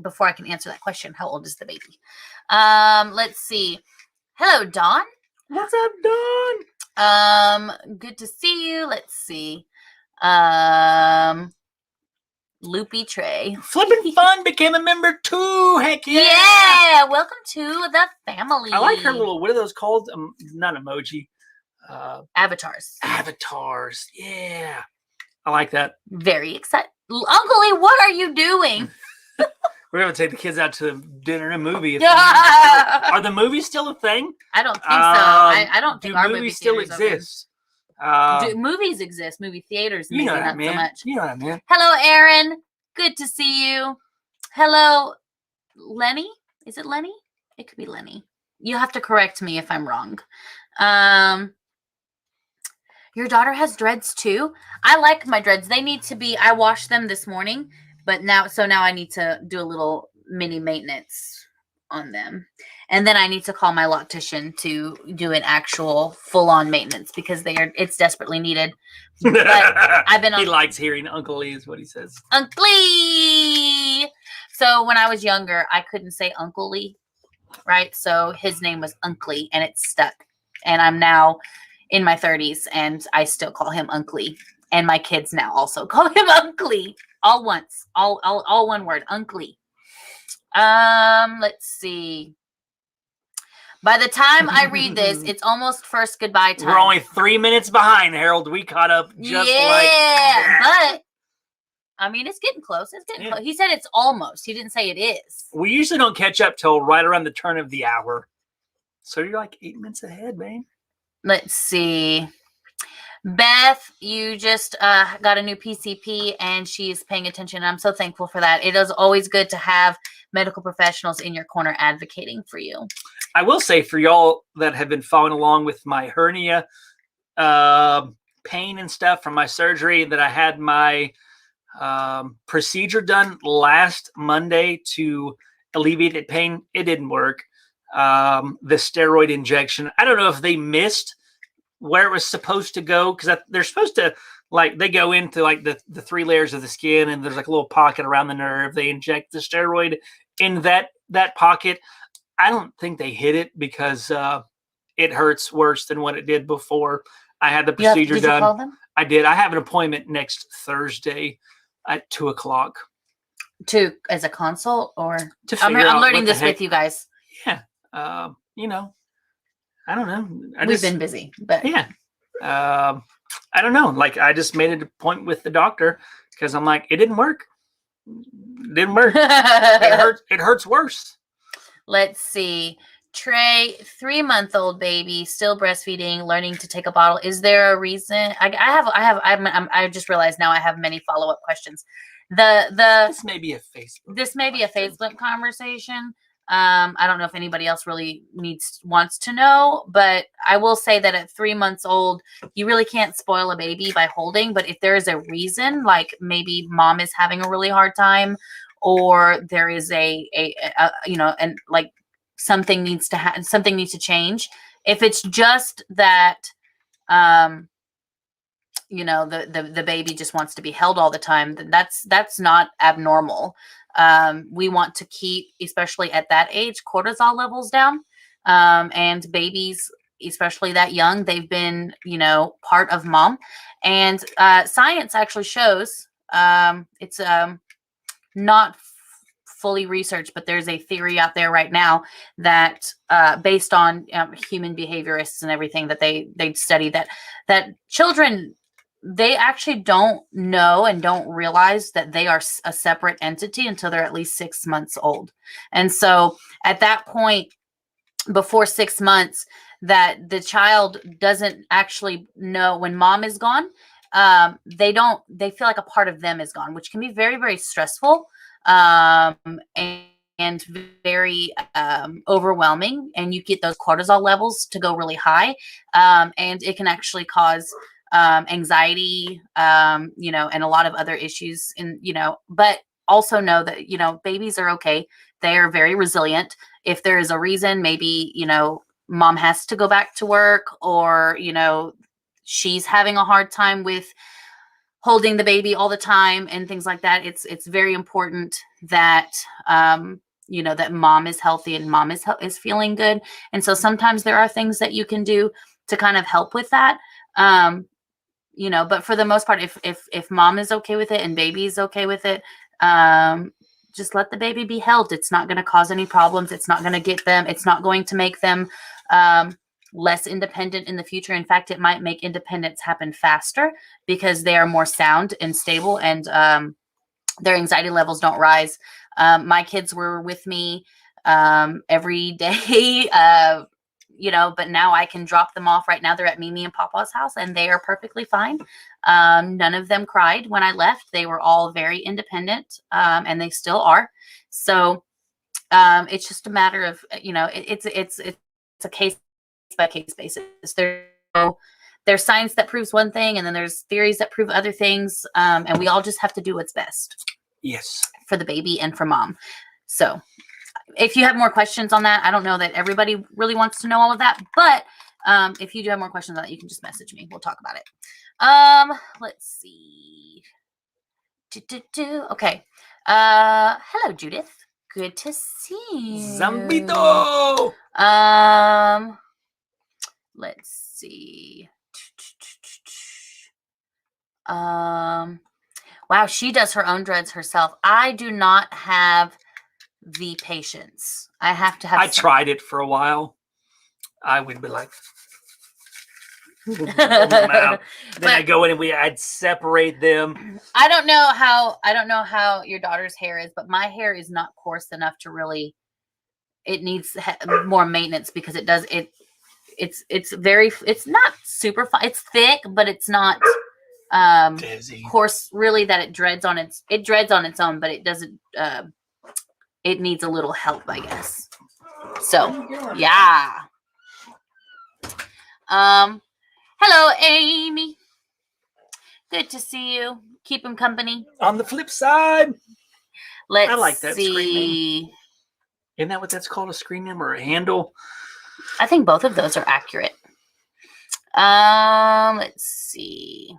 Before I can answer that question, how old is the baby? Let's see. Hello, Dawn. What's up, Dawn? Good to see you. Let's see. Loopy Trey. Flippin' Fun became a member too. Heck yeah. Yeah. Welcome to the family. I like her little, what are those called? Not emoji. Avatars. Avatars. Yeah. I like that. Very excited. Uncle Lee, what are you doing? We're going to take the kids out to dinner and a movie. Are the movies still a thing? I don't think so. I don't think our movies still exist. Movies exist. Movie theaters, maybe you know not so much. You know what I mean. Hello, Aaron. Good to see you. Hello, Lenny. Is it Lenny? It could be Lenny. You have to correct me if I'm wrong. Your daughter has dreads too? I like my dreads. They need to be, I washed them this morning, but now I need to do a little mini maintenance on them. And then I need to call my loctician to do an actual full-on maintenance because it's desperately needed. But I've been he likes hearing Uncle Lee is what he says. Uncle Lee. So when I was younger, I couldn't say Uncle Lee, right? So his name was Uncle Lee and it stuck. And I'm now in my 30s and I still call him Uncle Lee. And my kids now also call him Uncle Lee. All once. All one word. Uncle Lee. Let's see. By the time I read this, it's almost first goodbye time. We're only 3 minutes behind, Harold. We caught up just but I mean, it's getting close. It's getting close. He said it's almost. He didn't say it is. We usually don't catch up till right around the turn of the hour. So you're like 8 minutes ahead, man. Let's see. Beth, you just got a new PCP and she's paying attention. I'm so thankful for that. It is always good to have medical professionals in your corner advocating for you. I will say for y'all that have been following along with my hernia pain and stuff from my surgery, that I had my procedure done last Monday to alleviate the pain. It didn't work. The steroid injection, I don't know if they missed where it was supposed to go, because they're supposed to, like, they go into like the 3 layers of the skin and there's like a little pocket around the nerve. They inject the steroid in that pocket. I don't think they hit it because it hurts worse than what it did before I had the procedure done. Did you call them? I did. I have an appointment next Thursday at 2:00. As a consult or I'm learning this with you guys. Yeah. You know, I don't know. We've been busy, but yeah. I don't know. Like, I just made an appointment with the doctor because I'm like, it didn't work. It didn't work. It hurts worse. Let's see. Trey, 3-month-old baby, still breastfeeding, learning to take a bottle. Is there a reason? I just realized now I have many follow-up questions. This may be a Facebook conversation. I don't know if anybody else really wants to know, but I will say that at 3 months old, you really can't spoil a baby by holding. But if there is a reason, like maybe mom is having a really hard time, or there is something needs to change. If it's just that, the baby just wants to be held all the time, then that's not abnormal. We want to keep, especially at that age, cortisol levels down. And babies especially that young, they've been, part of mom. And science actually shows, it's not fully researched, but there's a theory out there right now that based on human behaviorists and everything that they study, that children, they actually don't know and don't realize that they are a separate entity until they're at least 6 months old. And so at that point, before 6 months, that the child doesn't actually know when mom is gone. They feel like a part of them is gone, which can be very, very stressful, and very overwhelming. And you get those cortisol levels to go really high. And it can actually cause anxiety, and a lot of other issues but also know that, babies are okay. They are very resilient. If there is a reason, maybe, mom has to go back to work, or, she's having a hard time with holding the baby all the time and things like that. It's very important that, that mom is healthy and mom is feeling good. And so sometimes there are things that you can do to kind of help with that. But for the most part, if mom is okay with it and baby is okay with it, just let the baby be held. It's not going to cause any problems. It's not going to make them less independent in the future. In fact, it might make independence happen faster because they are more sound and stable, and their anxiety levels don't rise. My kids were with me every day, but now I can drop them off. Right now they're at Mimi and Papa's house, and they are perfectly fine. None of them cried when I left. They were all very independent, and they still are. So it's just a matter of, it's a case by case basis. There's science that proves one thing, and then there's theories that prove other things. And we all just have to do what's best. Yes. For the baby and for mom. So if you have more questions on that, I don't know that everybody really wants to know all of that, but if you do have more questions on that, you can just message me. We'll talk about it. Let's see. Okay. Hello, Judith. Good to see you. Zambito. Let's see. Wow, she does her own dreads herself. I do not have the patience. I have to have. I tried it for a while. I would be like, pull them out. Then I go in and I'd separate them. I don't know how your daughter's hair is, but my hair is not coarse enough to really. It needs more maintenance because it does it. It's not super fine. It's thick, but it's not coarse really that it dreads on its own, but it doesn't. It needs a little help, I guess. So yeah. Hello, Amy. Good to see you. Keep him company. On the flip side, I like that see. screen name. Isn't that what that's called? A screen name or a handle? I think both of those are accurate. Let's see.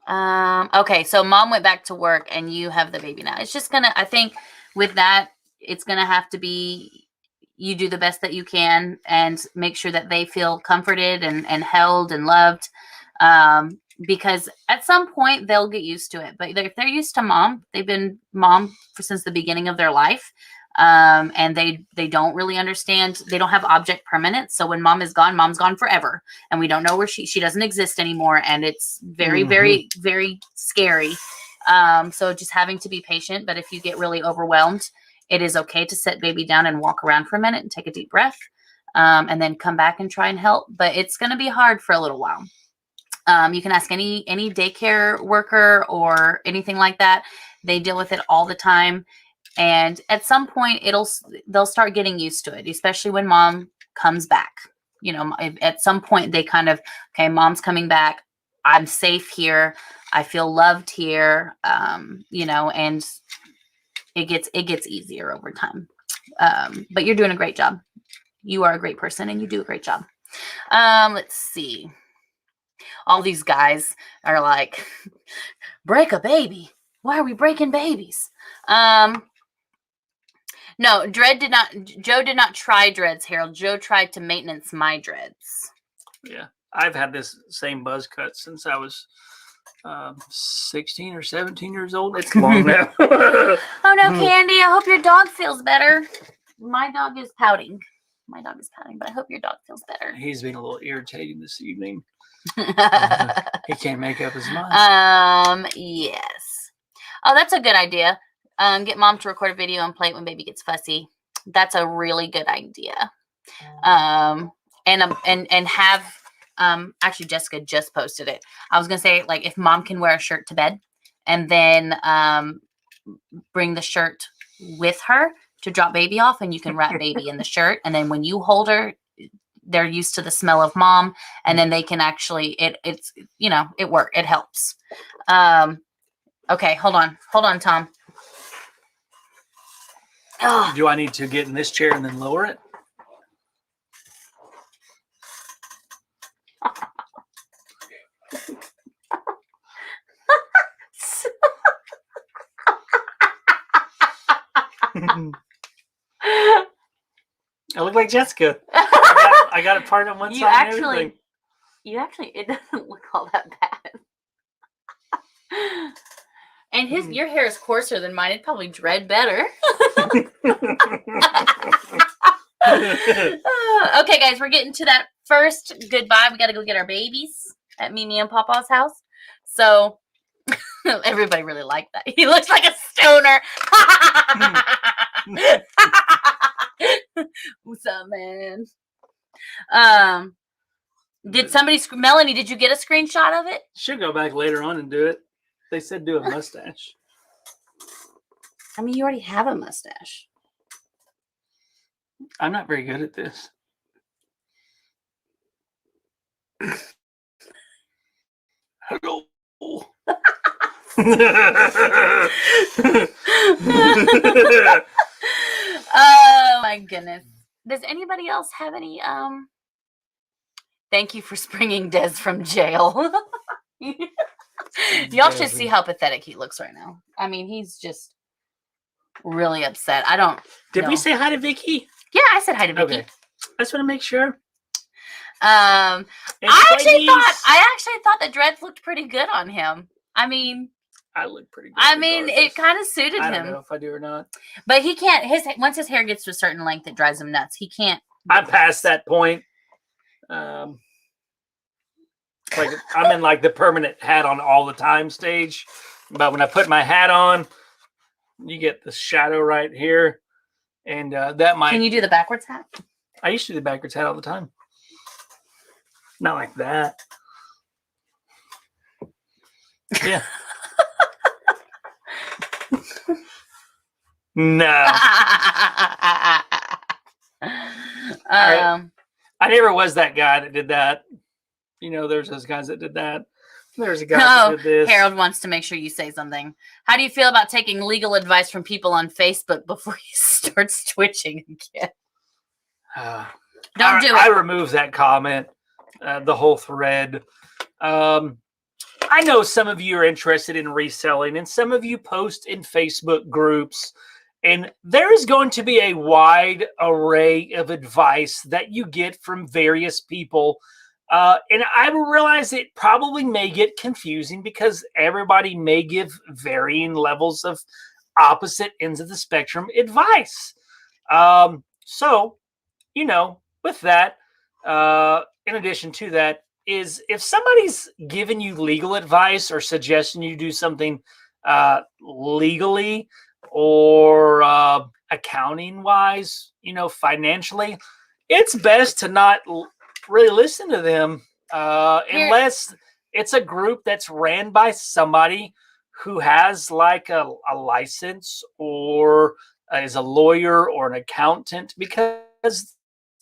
Okay, so mom went back to work and you have the baby now. It's just I think with that, it's gonna have to be, you do the best that you can and make sure that they feel comforted and held and loved. Because at some point they'll get used to it, but if they're used to mom, they've been mom since the beginning of their life. And they don't really understand. They don't have object permanence. So when mom is gone, mom's gone forever, and we don't know where she doesn't exist anymore. And it's very, very, very scary. So just having to be patient. But if you get really overwhelmed, it is okay to set baby down and walk around for a minute and take a deep breath, and then come back and try and help. But it's going to be hard for a little while. You can ask any daycare worker or anything like that. They deal with it all the time. And at some point they'll start getting used to it, especially when mom comes back. At some point they kind of, okay, mom's coming back. I'm safe here. I feel loved here. And it gets easier over time. But you're doing a great job. You are a great person and you do a great job. Let's see. All these guys are like, break a baby. Why are we breaking babies? No, Joe did not try dreads, Harold. Joe tried to maintenance my dreads. Yeah, I've had this same buzz cut since I was 16 or 17 years old. It's long now. Oh no, Candy, I hope your dog feels better. My dog is pouting. But I hope your dog feels better. He's been a little irritating this evening. He can't make up his mind. Yes. Oh, that's a good idea. Get mom to record a video and play it when baby gets fussy. That's a really good idea. And have actually Jessica just posted it. I was gonna say, like, if mom can wear a shirt to bed and then bring the shirt with her to drop baby off, and you can wrap baby in the shirt, and then when you hold her, they're used to the smell of mom, and then they can actually it helps. Okay, hold on, Tom. Do I need to get in this chair and then lower it? I look like Jessica. I got a part on one You side. actually, it doesn't look all that bad. And your hair is coarser than mine. It'd probably dread better. Okay, guys, we're getting to that first goodbye. We got to go get our babies at Mimi and Papa's house. So everybody really liked that. He looks like a stoner. What's up, man? Did somebody, Melanie, did you get a screenshot of it? Should go back later on and do it. They said do a mustache. I mean, you already have a mustache. I'm not very good at this. Hello. Oh my goodness. Does anybody else have any thank you for springing Des from jail. Y'all should see how pathetic he looks right now. I mean, he's just really upset. I don't Did know. we say hi to Vicky? Yeah, I said hi to Vicky. Okay. I just want to make sure. I actually thought the dreads looked pretty good on him. I mean, I look pretty good. I mean, it kind of suited I don't him. know if I do or not. But he can't. Once his hair gets to a certain length, it drives him nuts. He can't. I'm past that point. Like I'm in like the permanent hat on all the time stage. But when I put my hat on, you get the shadow right here, and that might. Can you do the backwards hat? I used to do the backwards hat all the time. Not like that. Yeah. No. I never was that guy that did that. You know, there's those guys that did that. There's a guy that did this. Harold wants to make sure you say something. How do you feel about taking legal advice from people on Facebook before he starts twitching again? Don't do it. I removed that comment, the whole thread. I know some of you are interested in reselling, and some of you post in Facebook groups, and there is going to be a wide array of advice that you get from various people. And I realize it probably may get confusing because everybody may give varying levels of opposite ends of the spectrum advice. So, you know, with that, in addition to that, is if somebody's giving you legal advice or suggesting you do something legally or accounting wise, you know, financially, it's best to not really listen to them unless it's a group that's ran by somebody who has like a license or is a lawyer or an accountant, because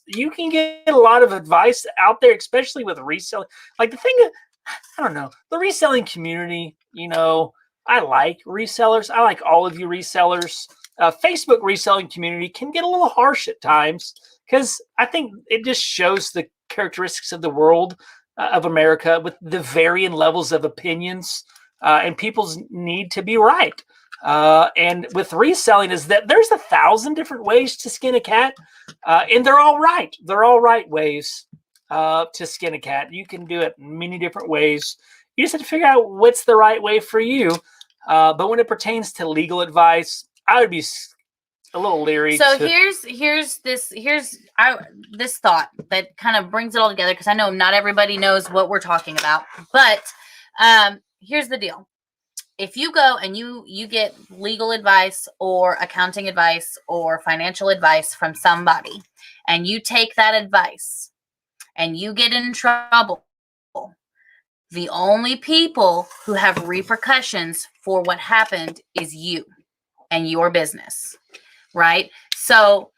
you can get a lot of advice out there, especially with reselling. Like the thing, I don't know, the reselling community, you know, I like resellers. I like all of you resellers. Facebook reselling community can get a little harsh at times because I think it just shows the characteristics of the world of America with the varying levels of opinions and people's need to be right. And with reselling is that there's 1,000 different ways to skin a cat, and they're all right. They're all right ways to skin a cat. You can do it many different ways. You just have to figure out what's the right way for you. But when it pertains to legal advice, I would be a little leery. So here's this thought that kind of brings it all together, because I know not everybody knows what we're talking about. But here's the deal. If you go and you get legal advice or accounting advice or financial advice from somebody, and you take that advice and you get in trouble, the only people who have repercussions for what happened is you and your business, right? So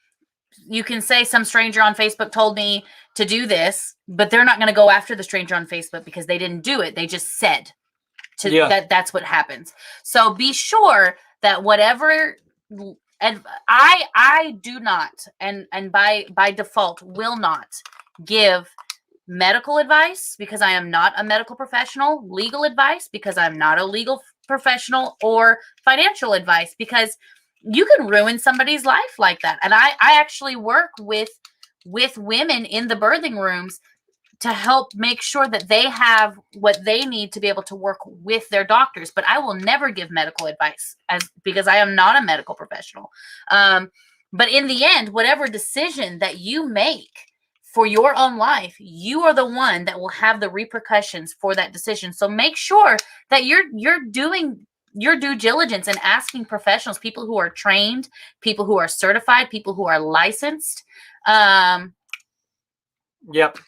you can say some stranger on Facebook told me to do this, but they're not going to go after the stranger on Facebook because they didn't do it. They just said that's what happens. So be sure that whatever, and I do not, and by default will not give medical advice because I am not a medical professional, legal advice because I'm not a legal professional, or financial advice because you can ruin somebody's life like that. And I actually work with women in the birthing rooms to help make sure that they have what they need to be able to work with their doctors. But I will never give medical advice because I am not a medical professional. But in the end, whatever decision that you make for your own life, you are the one that will have the repercussions for that decision. So make sure that you're doing your due diligence and asking professionals, people who are trained, people who are certified, people who are licensed. Yep.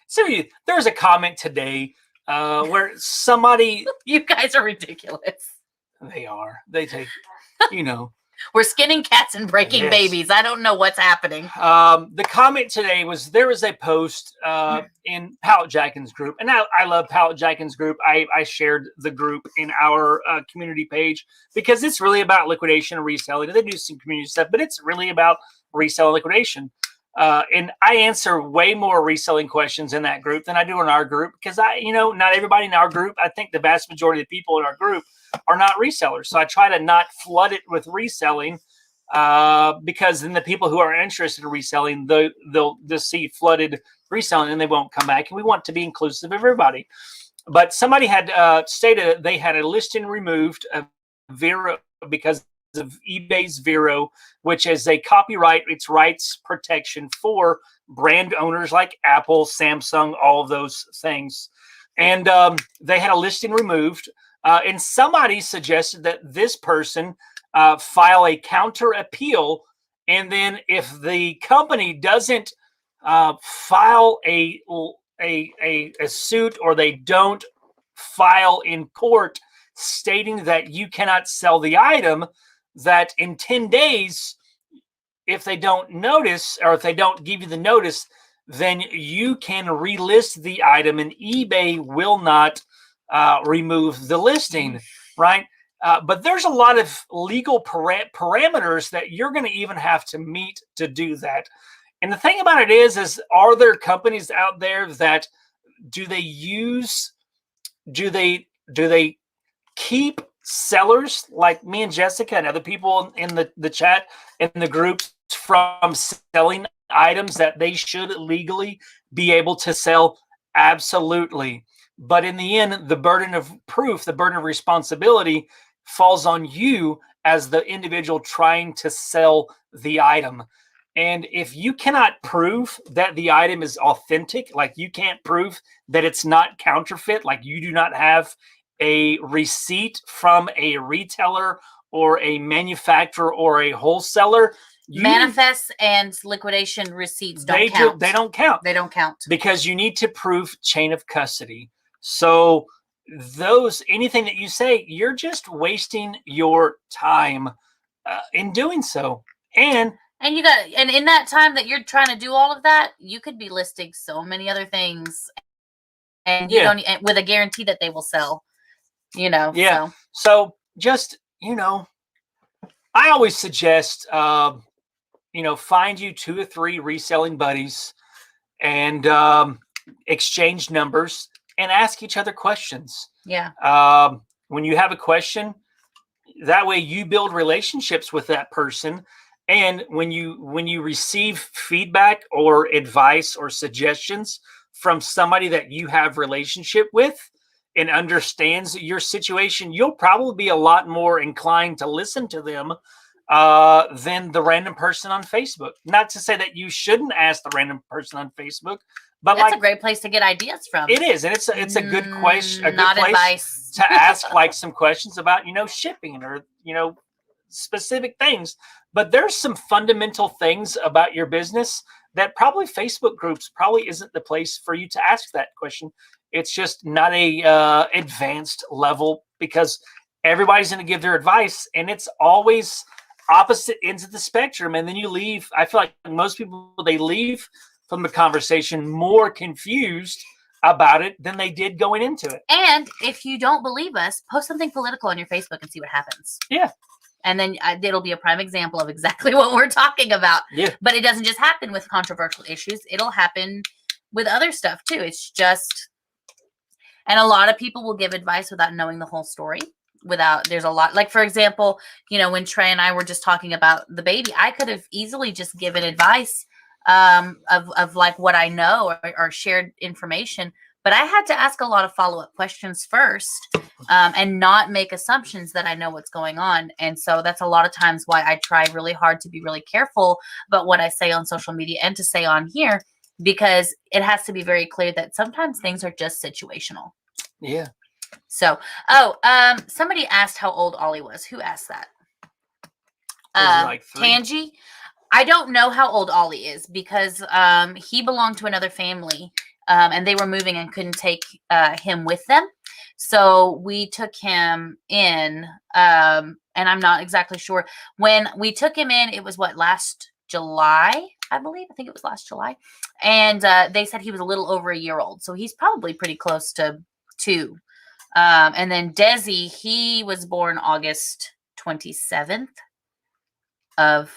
So there was a comment today where somebody... You guys are ridiculous. They are. They take, We're skinning cats and breaking babies. I don't know what's happening. The comment today was there was a post in Pallet Jackins group, and I love Pallet Jackins group. I shared the group in our community page because it's really about liquidation and reselling. They do some community stuff, but it's really about resale and liquidation. And I answer way more reselling questions in that group than I do in our group because not everybody in our group. I think the vast majority of the people in our group are not resellers. So I try to not flood it with reselling because then the people who are interested in reselling, they'll just see flooded reselling and they won't come back. And we want to be inclusive of everybody. But somebody had stated they had a listing removed of Vero because of eBay's Vero, which is a copyright, its rights protection for brand owners like Apple, Samsung, all of those things. And they had a listing removed. And somebody suggested that this person file a counter appeal. And then if the company doesn't file a suit, or they don't file in court stating that you cannot sell the item, that in 10 days, if they don't notice, or if they don't give you the notice, then you can relist the item and eBay will not remove the listing, right? But there's a lot of legal parameters that you're going to even have to meet to do that. And the thing about it is are there companies out there that do they keep sellers like me and Jessica and other people in the chat, in the groups, from selling items that they should legally be able to sell? Absolutely. But in the end, the burden of proof, the burden of responsibility falls on you as the individual trying to sell the item. And if you cannot prove that the item is authentic, like you can't prove that it's not counterfeit, like you do not have a receipt from a retailer or a manufacturer or a wholesaler, Manifests and liquidation receipts don't count. They don't count. They don't count. Because you need to prove chain of custody. So anything that you say, you're just wasting your time in doing so. And in that time that you're trying to do all of that, you could be listing so many other things, and you don't, with a guarantee that they will sell. Yeah. So just I always suggest find you 2 or 3 reselling buddies and exchange numbers and ask each other questions. Yeah. When you have a question, that way you build relationships with that person. And when you receive feedback or advice or suggestions from somebody that you have relationship with and understands your situation, you'll probably be a lot more inclined to listen to them than the random person on Facebook. Not to say that you shouldn't ask the random person on Facebook, but That's a great place to get ideas from. it is, and it's a good question, a good Not place advice. to ask like some questions about shipping or specific things. But there's some fundamental things about your business that probably Facebook groups probably isn't the place for you to ask that question. It's just not a advanced level because everybody's going to give their advice, and it's always opposite ends of the spectrum. And then you leave. I feel like most people, they leave from the conversation more confused about it than they did going into it. And if you don't believe us, post something political on your Facebook and see what happens. Yeah. And then it'll be a prime example of exactly what we're talking about. Yeah. But it doesn't just happen with controversial issues. It'll happen with other stuff too. It's just, and a lot of people will give advice without knowing the whole story. There's a lot, like, for example, when Trey and I were just talking about the baby, I could have easily just given advice of like what I know or shared information. But I had to ask a lot of follow-up questions first and not make assumptions that I know what's going on. And so that's a lot of times why I try really hard to be really careful about what I say on social media and to say on here, because it has to be very clear that sometimes things are just situational. Yeah. So, somebody asked how old Ollie was. Who asked that? Like 3? Tangi. I don't know how old Ollie is because he belonged to another family. And they were moving and couldn't take him with them. So we took him in, and I'm not exactly sure. When we took him in, it was last July, I believe. I think it was last July. And they said he was a little over a year old. So he's probably pretty close to 2. And then Desi, he was born August 27th of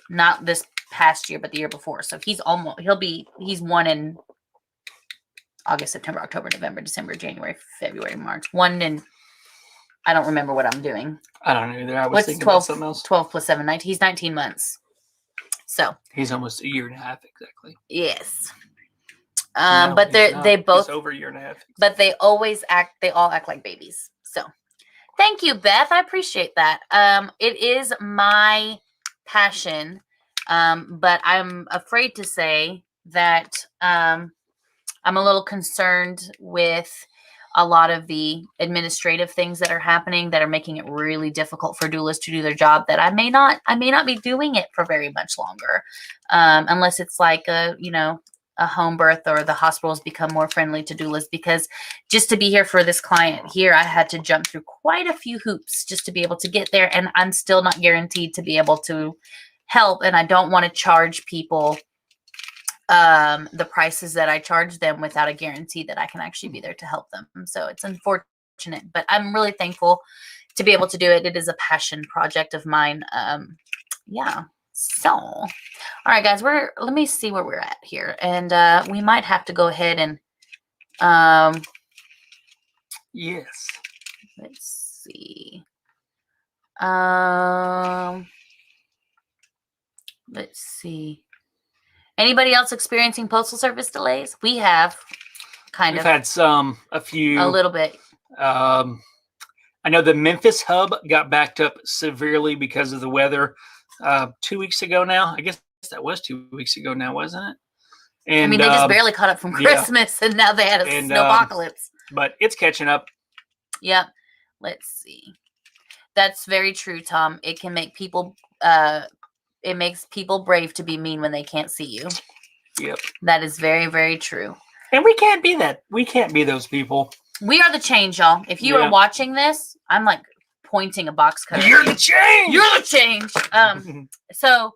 not this past year, but the year before. So he's 1 in August, September, October, November, December, January, February, March. 1 in, I don't remember what I'm doing. I don't know either. I was thinking 12, about something else. 12 plus 7, 19. He's 19 months. So he's almost a year and a half exactly. Yes. No, but they both over a year and a half. But they all act like babies. So thank you, Beth. I appreciate that. It is my passion. But I'm afraid to say that I'm a little concerned with a lot of the administrative things that are happening that are making it really difficult for doulas to do their job, that I may not be doing it for very much longer. Unless it's like a home birth or the hospitals become more friendly to doulas, because just to be here for this client here, I had to jump through quite a few hoops just to be able to get there. And I'm still not guaranteed to be able to help. And I don't want to charge people the prices that I charge them without a guarantee that I can actually be there to help them. So it's unfortunate, but I'm really thankful to be able to do it. It is a passion project of mine. Yeah. So, all right, guys, let me see where we're at here. And we might have to go ahead and yes. Let's see. Let's see. Anybody else experiencing postal service delays? We have We've had a few. A little bit. I know the Memphis hub got backed up severely because of the weather 2 weeks ago now. I guess that was 2 weeks ago now, wasn't it? And they just barely caught up from Christmas, and now they had a snowpocalypse. But it's catching up. Yep. Let's see. That's very true, Tom. It can make people it makes people brave to be mean when they can't see you. Yep. That is very, very true. And we can't be that. We can't be those people. We are the change, y'all. If you are watching this, I'm like pointing a box cutter. You're the change. You're the change. So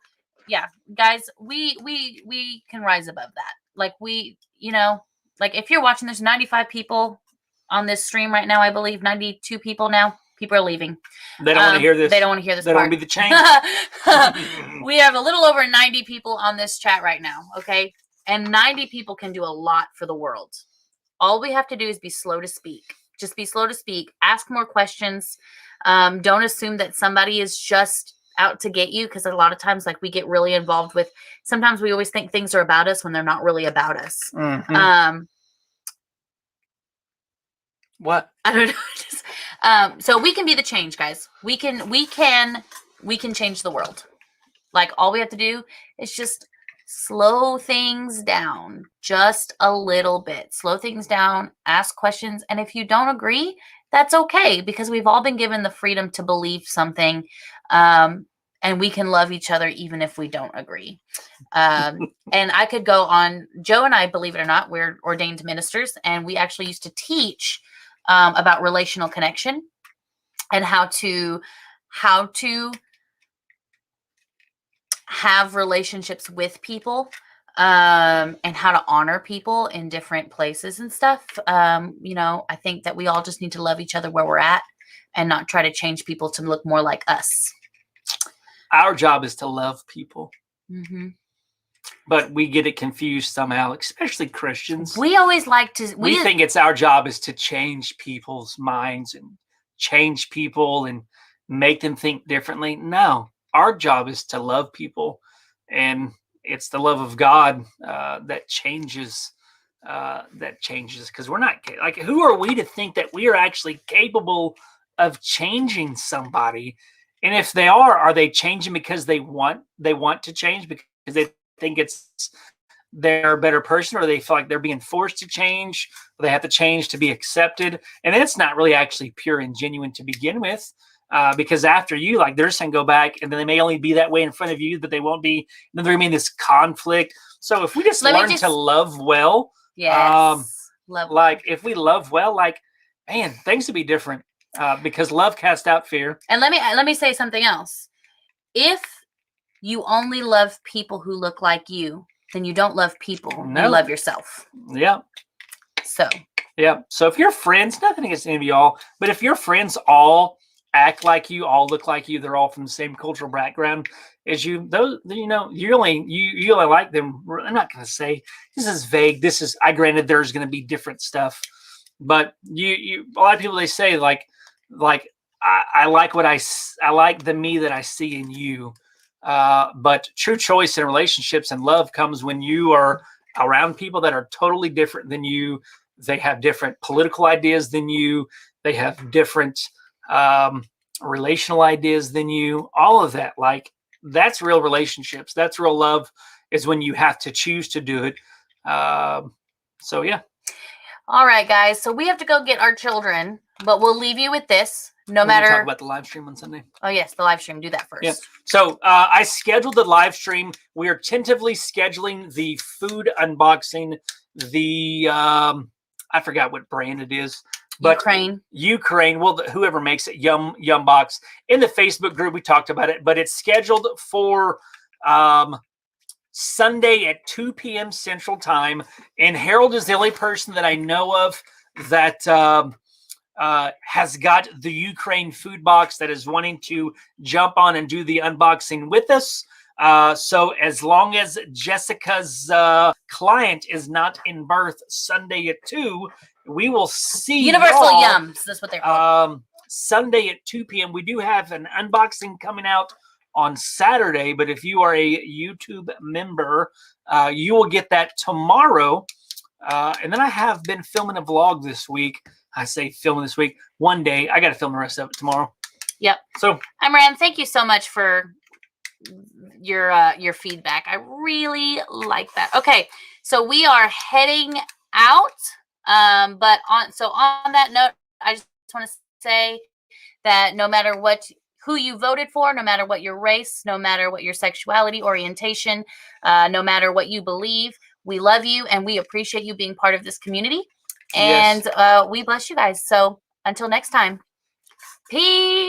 yeah, guys, we can rise above that. Like like if you're watching, there's 95 people on this stream right now. I believe 92 people now. People are leaving. They don't want to hear this. They don't want to hear this. They don't want to be the change. We have a little over 90 people on this chat right now. Okay. And 90 people can do a lot for the world. All we have to do is be slow to speak. Just be slow to speak. Ask more questions. Don't assume that somebody is just out to get you, because a lot of times, like, we get really involved with, sometimes we always think things are about us when they're not really about us. Mhm. What? I don't know. So we can be the change, guys. We can change the world. Like, all we have to do is just slow things down just a little bit. Slow things down, ask questions. And if you don't agree, that's okay, because we've all been given the freedom to believe something. And we can love each other even if we don't agree. And I could go on. Joe and I, believe it or not, we're ordained ministers, and we actually used to teach about relational connection and how to have relationships with people, and how to honor people in different places and stuff. I think that we all just need to love each other where we're at and not try to change people to look more like us. Our job is to love people. Mm-hmm. But we get it confused somehow, especially Christians. We always like to... We think it's our job is to change people's minds and change people and make them think differently. No, our job is to love people. And it's the love of God that changes. Because we're not, like, who are we to think that we are actually capable of changing somebody? And if they are they changing because they want to change because they think they're a better person, or they feel like they're being forced to change, or they have to change to be accepted? And it's not really actually pure and genuine to begin with, because after you, like, they're just going to go back, and then they may only be that way in front of you, but they won't be. And then there remain this conflict. So if we just learn to love well, if we love well, like, man, things would be different. Because love casts out fear. And let me say something else. If you only love people who look like you, then you don't love people. No. You love yourself. Yeah. So if your friends, nothing against any of y'all, but if your friends all act like you, all look like you, they're all from the same cultural background as you, those, you only like them. I'm not going to say this is vague. Granted, there's going to be different stuff, but a lot of people, they say like I like I like the me that I see in you. But true choice in relationships and love comes when you are around people that are totally different than you. They have different political ideas than you. They have different relational ideas than you. All of that, like, that's real relationships. That's real love, is when you have to choose to do it. So yeah. All right, guys. So we have to go get our children, but we'll leave you with this. No matter. Talk about the live stream on Sunday. Oh yes, the live stream. Do that first. Yeah. So I scheduled the live stream. We are tentatively scheduling the food unboxing. The I forgot what brand it is, but Ukraine. Well, whoever makes it, Yum Box. In the Facebook group, we talked about it, but it's scheduled for Sunday at 2 p.m. Central Time. And Harold is the only person that I know of that has got the Ukraine food box that is wanting to jump on and do the unboxing with us. So as long as Jessica's client is not in birth Sunday at 2, we will see Universal Yums. That's what they're called. Sunday at 2 p.m. We do have an unboxing coming out on Saturday, but if you are a YouTube member, you will get that tomorrow. And then I have been filming a vlog this week. I say filming this week. One day, I got to film the rest of it tomorrow. Yep. So, Imran, thank you so much for your feedback. I really like that. Okay, so we are heading out. But on that note, I just want to say that no matter who you voted for, no matter what your race, no matter what your sexuality, orientation, no matter what you believe, we love you and we appreciate you being part of this community. And we bless you guys. So until next time, peace.